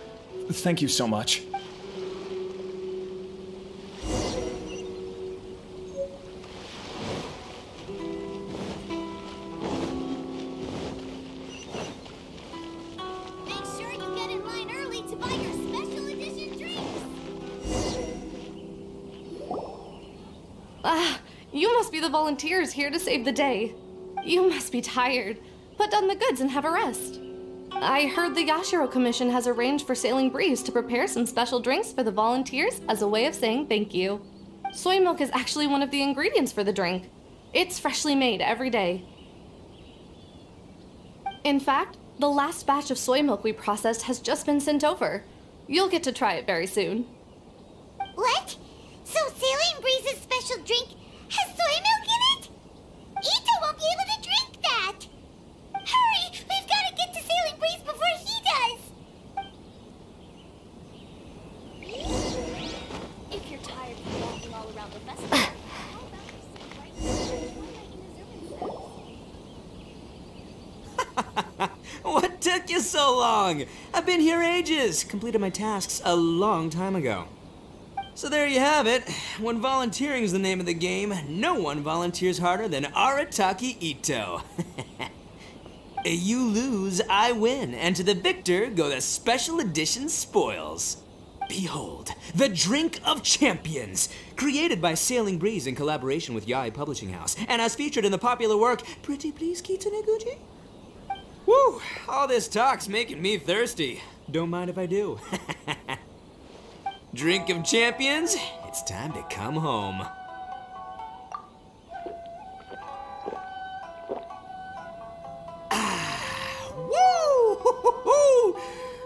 Thank you so much. Make sure you get in line early to buy your special edition drinks. You must be the volunteers here to save the day. You must be tired. Put down the goods and have a rest. I heard the Yashiro Commission has arranged for Sailing Breeze to prepare some special drinks for the volunteers as a way of saying thank you. Soy milk is actually one of the ingredients for the drink. It's freshly made every day. In fact, the last batch of soy milk we processed has just been sent over. You'll get to try it very soon. What? So Sailing Breeze's special drink has soy milk in it? Ito won't be able to drink that! Hurry! We've got to get to Sailing Breeze before he does! If you're tired of walking all around the festival, how about you sit right here? What took you so long? I've been here ages. Completed my tasks a long time ago. So there you have it. When volunteering is the name of the game, no one volunteers harder than Arataki Ito. You lose, I win, and to the victor go the special edition spoils. Behold, the Drink of Champions, created by Sailing Breeze in collaboration with Yae Publishing House, and as featured in the popular work, Pretty Please Kitsune Guji? Woo! All this talk's making me thirsty. Don't mind if I do. Drink of Champions, it's time to come home. Woo!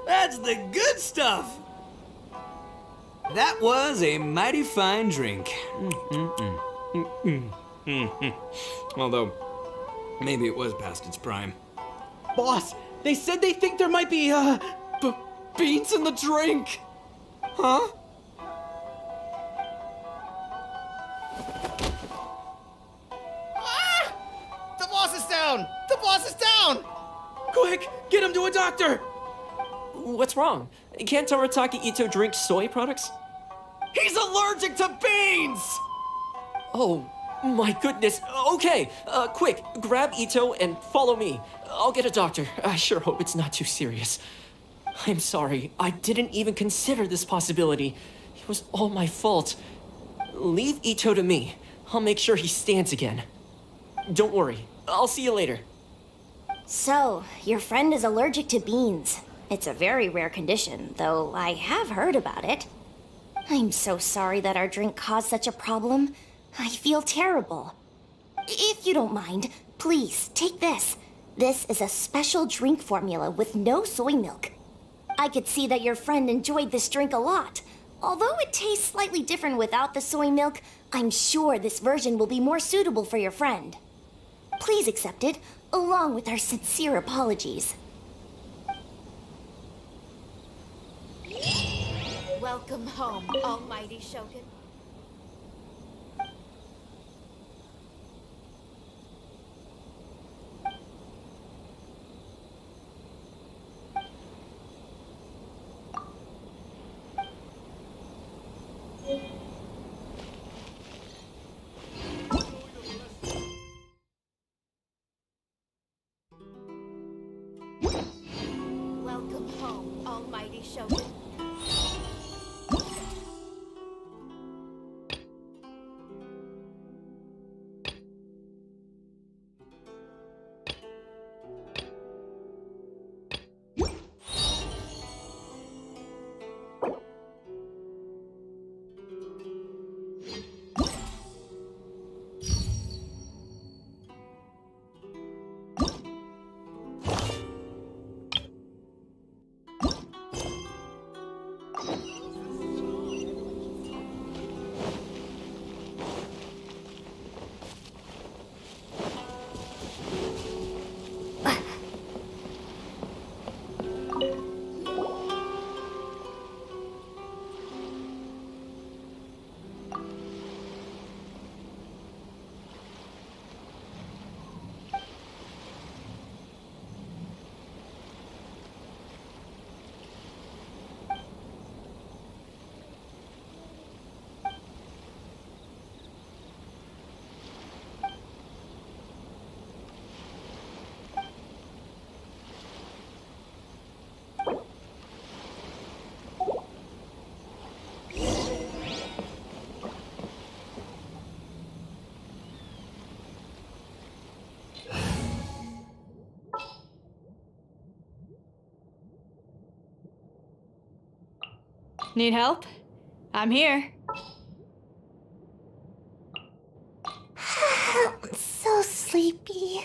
That's the good stuff! That was a mighty fine drink. Although, maybe it was past its prime. Boss, they said they think there might be, beans in the drink. Huh? The boss is down! The boss is down! Quick, get him to a doctor! What's wrong? Can't Arataki Ito drink soy products? He's allergic to beans! Oh, my goodness. Okay, quick, grab Ito and follow me. I'll get a doctor. I sure hope it's not too serious. I'm sorry, I didn't even consider this possibility. It was all my fault. Leave Ito to me. I'll make sure he stands again. Don't worry, I'll see you later. So, your friend is allergic to beans. It's a very rare condition, though I have heard about it. I'm so sorry that our drink caused such a problem. I feel terrible. If you don't mind, please take this. This is a special drink formula with no soy milk. I could see that your friend enjoyed this drink a lot. Although it tastes slightly different without the soy milk, I'm sure this version will be more suitable for your friend. Please accept it, along with our sincere apologies. Welcome home, Almighty Shogun. Welcome home, Almighty Shogun. Need help? I'm here. I'm so sleepy.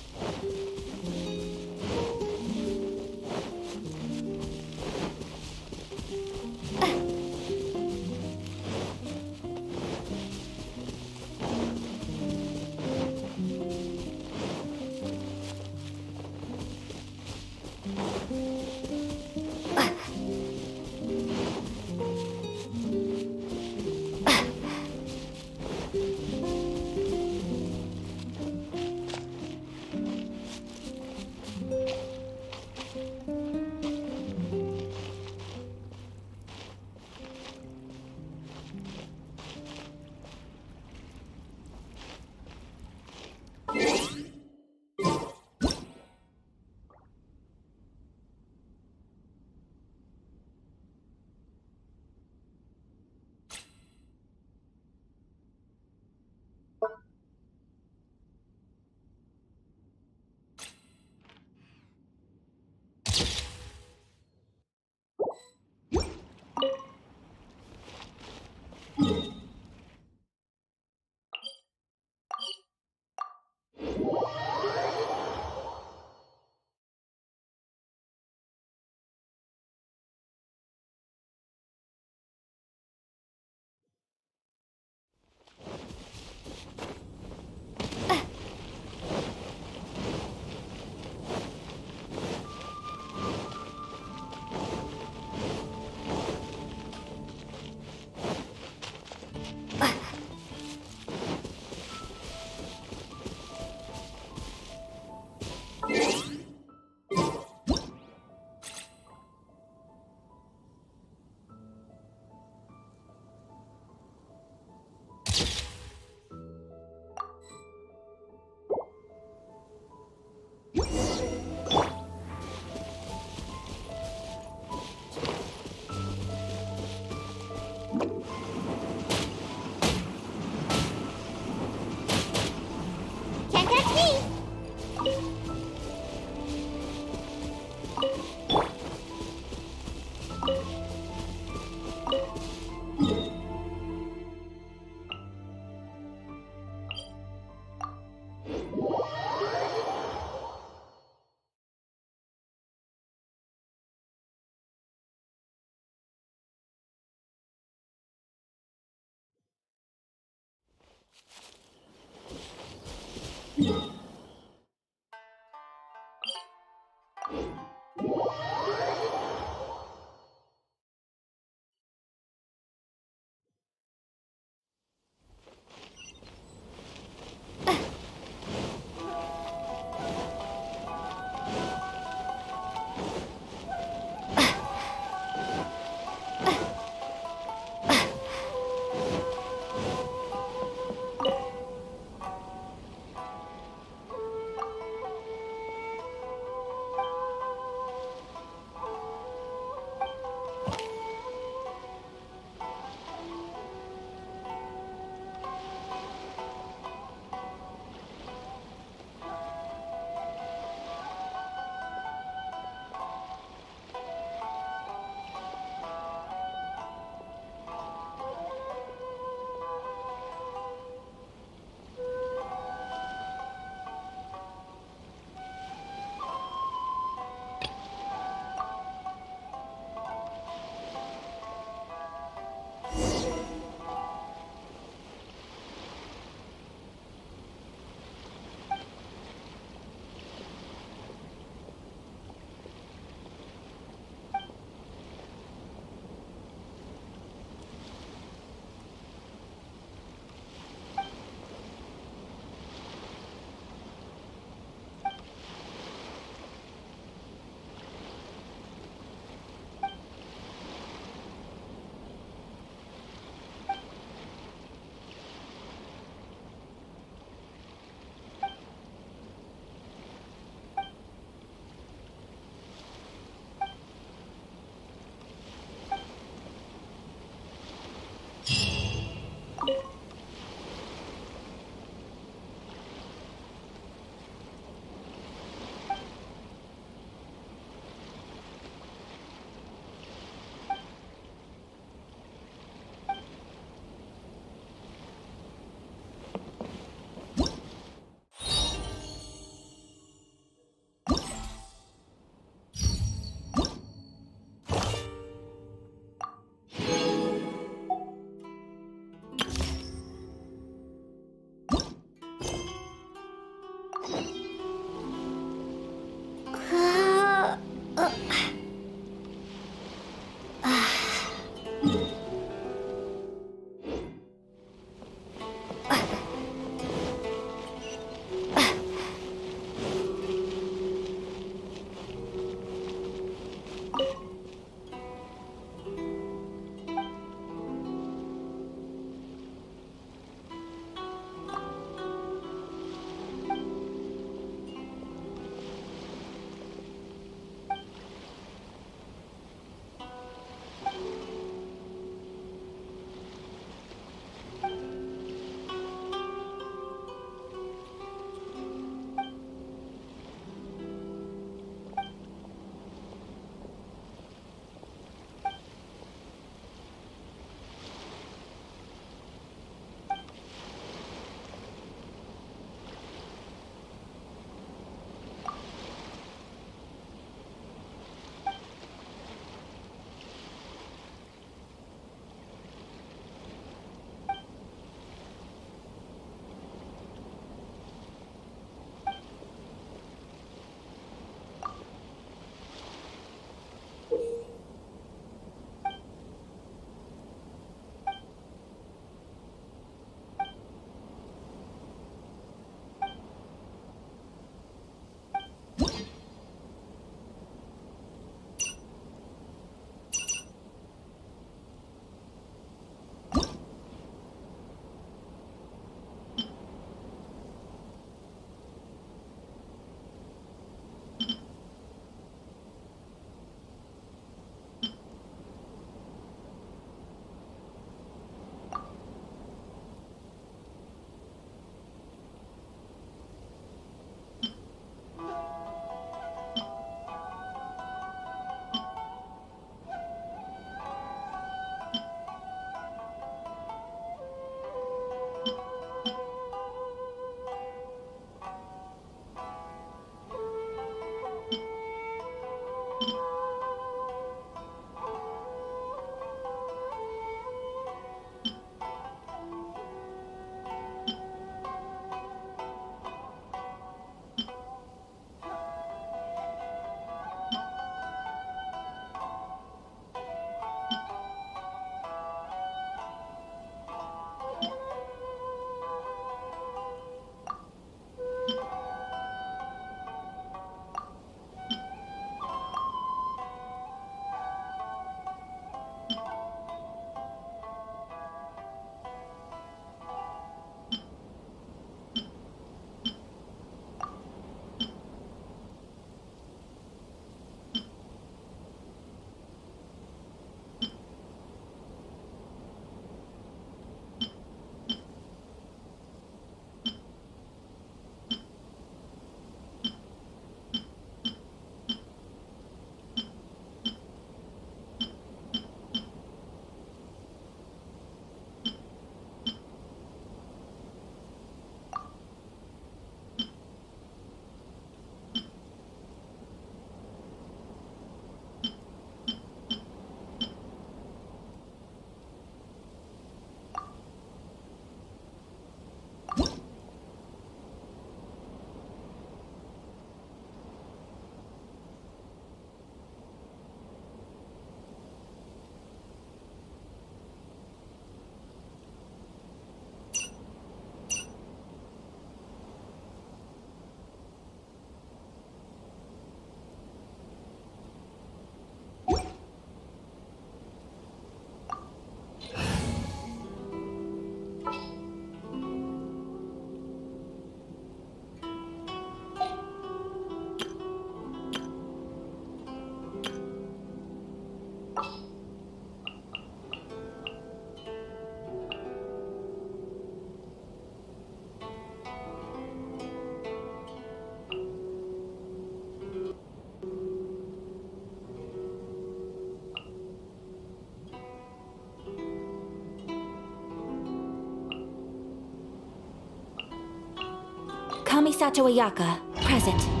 Kamisato Ayaka, present.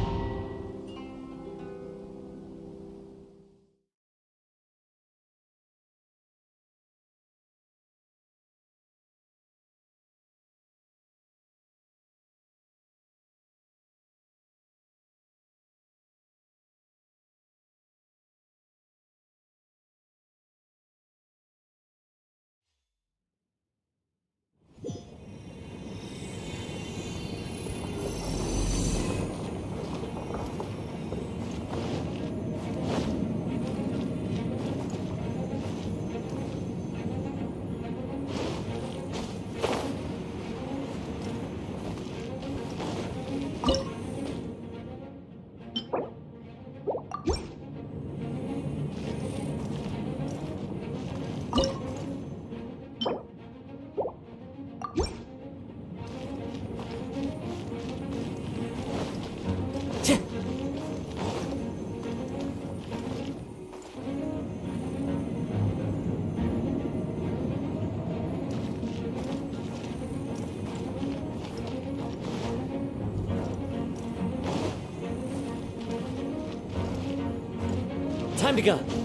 Time to go.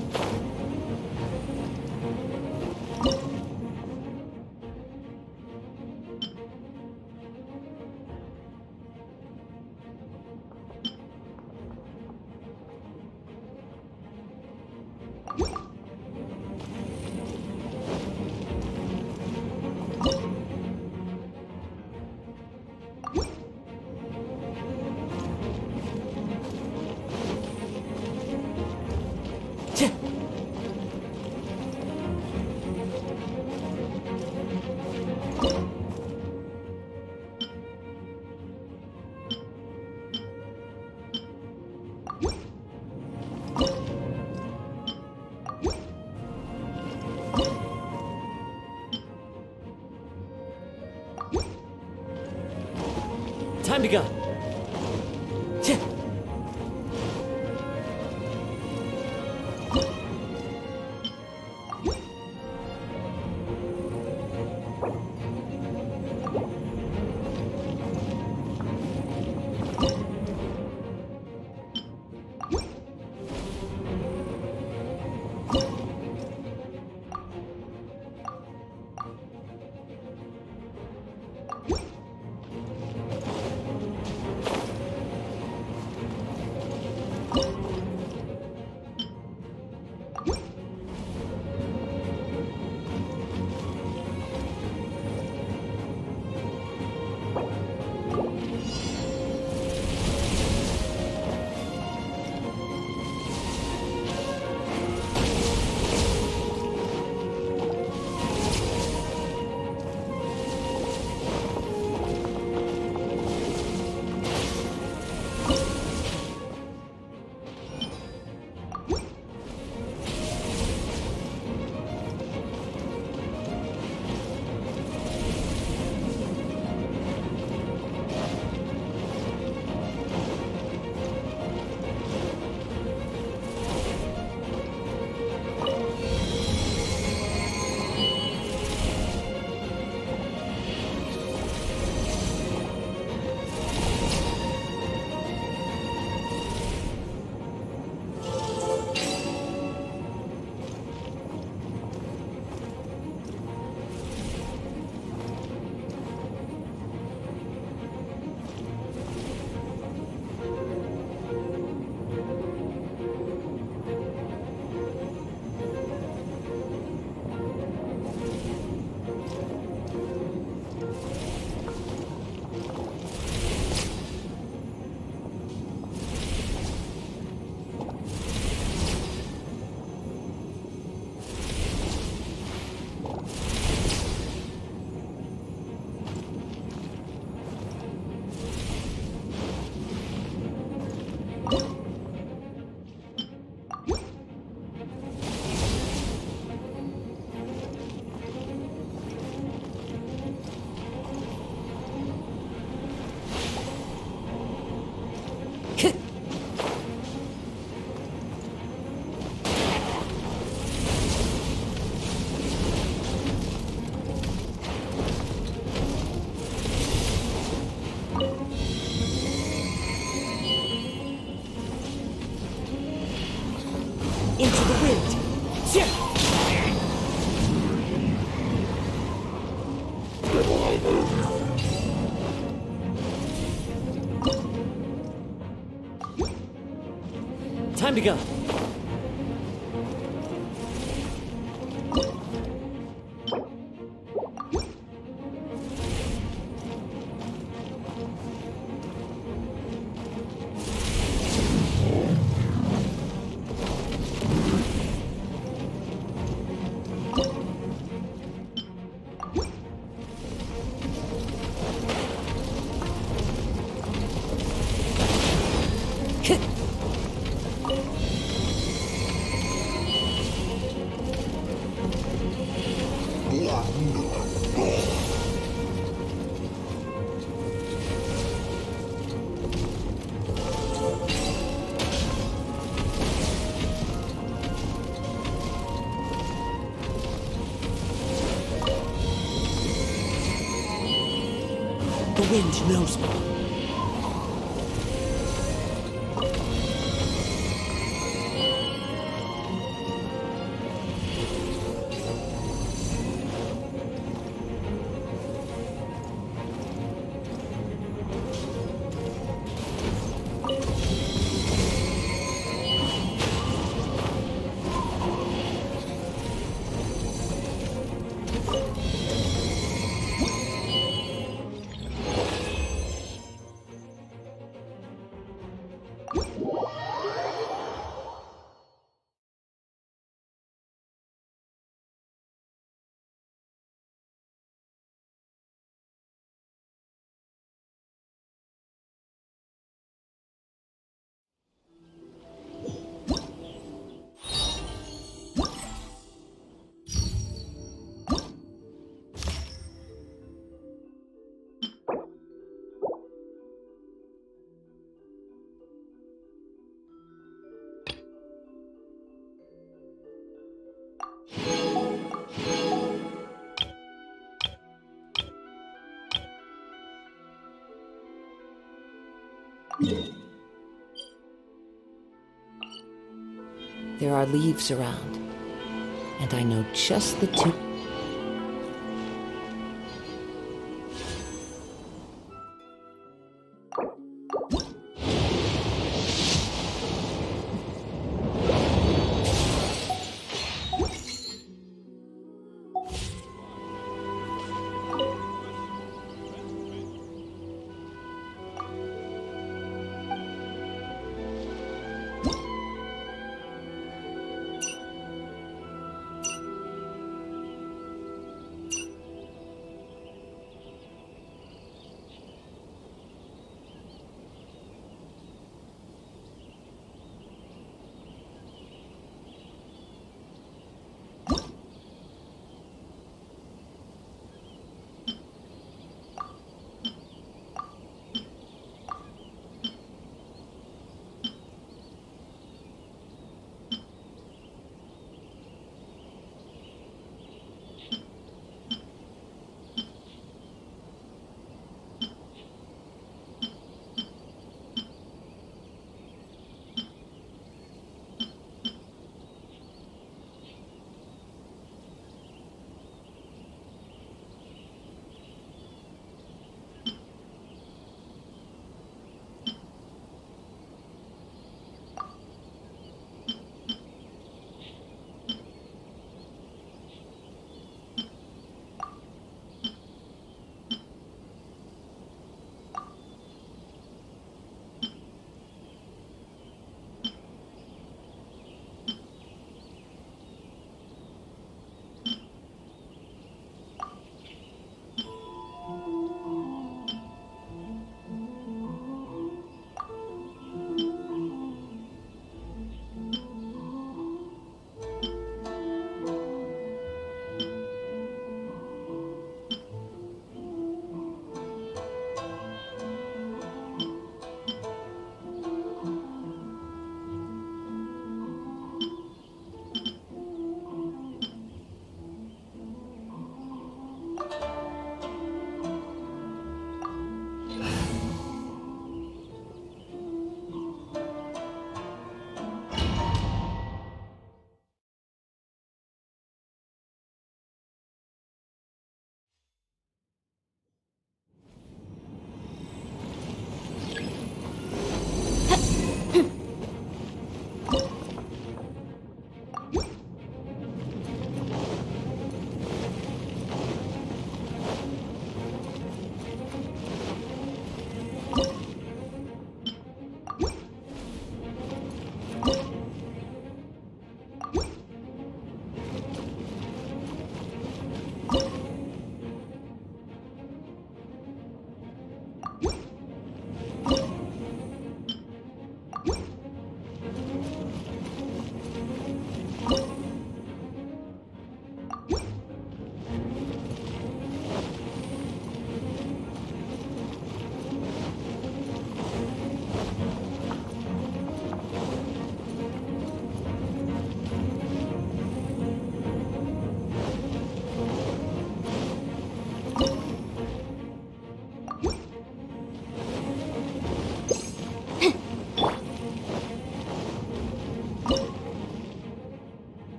Time to go. Into the wind. Time to go. The wind knows me. There are leaves around, and I know just the two.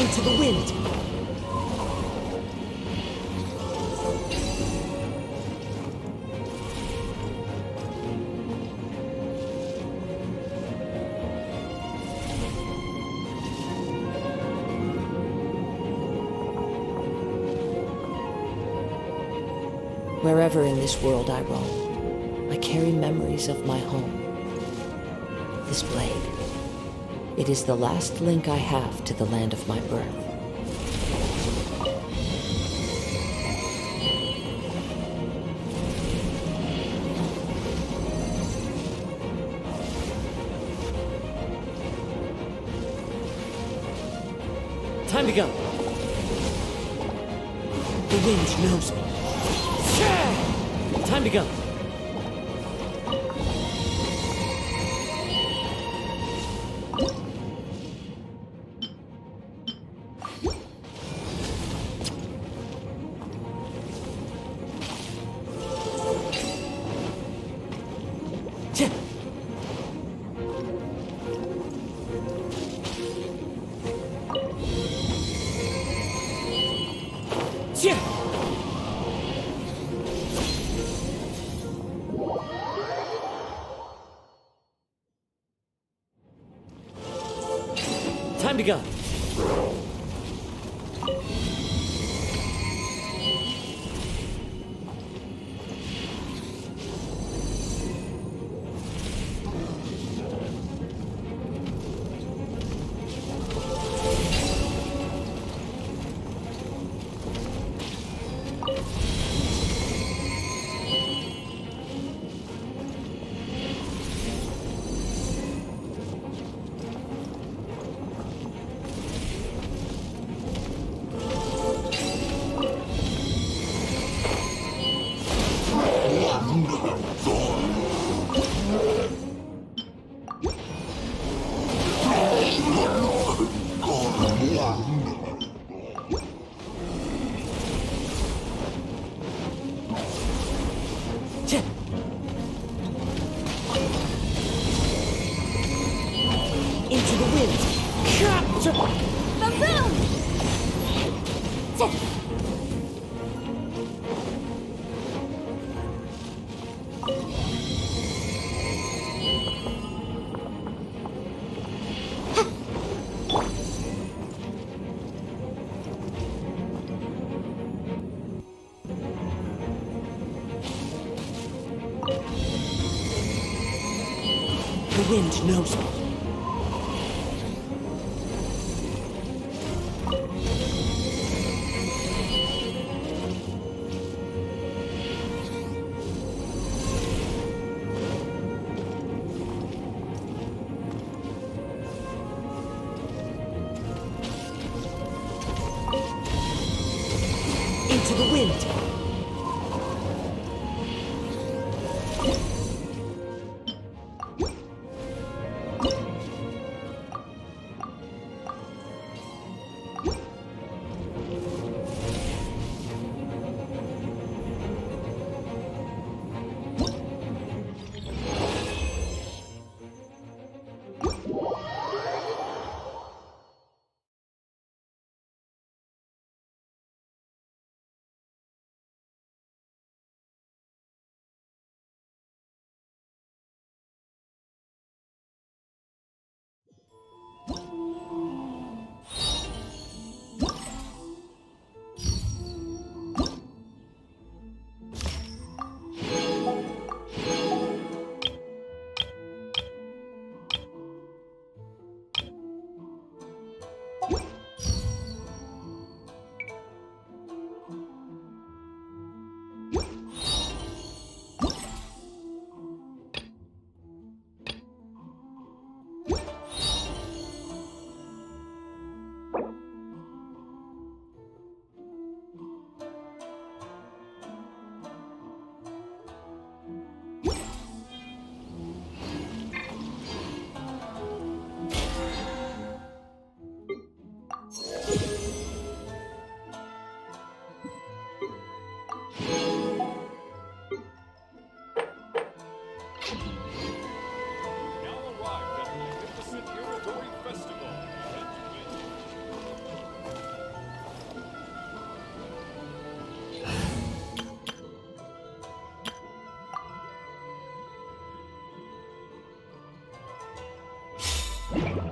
Into the wind! Wherever in this world I roam, I carry memories of my home. This blade, it is the last link I have to the land of my birth. Time to go. The wind knows me. Time to go. Time to go. Into the wind! The wind knows me. Into the wind! Huh?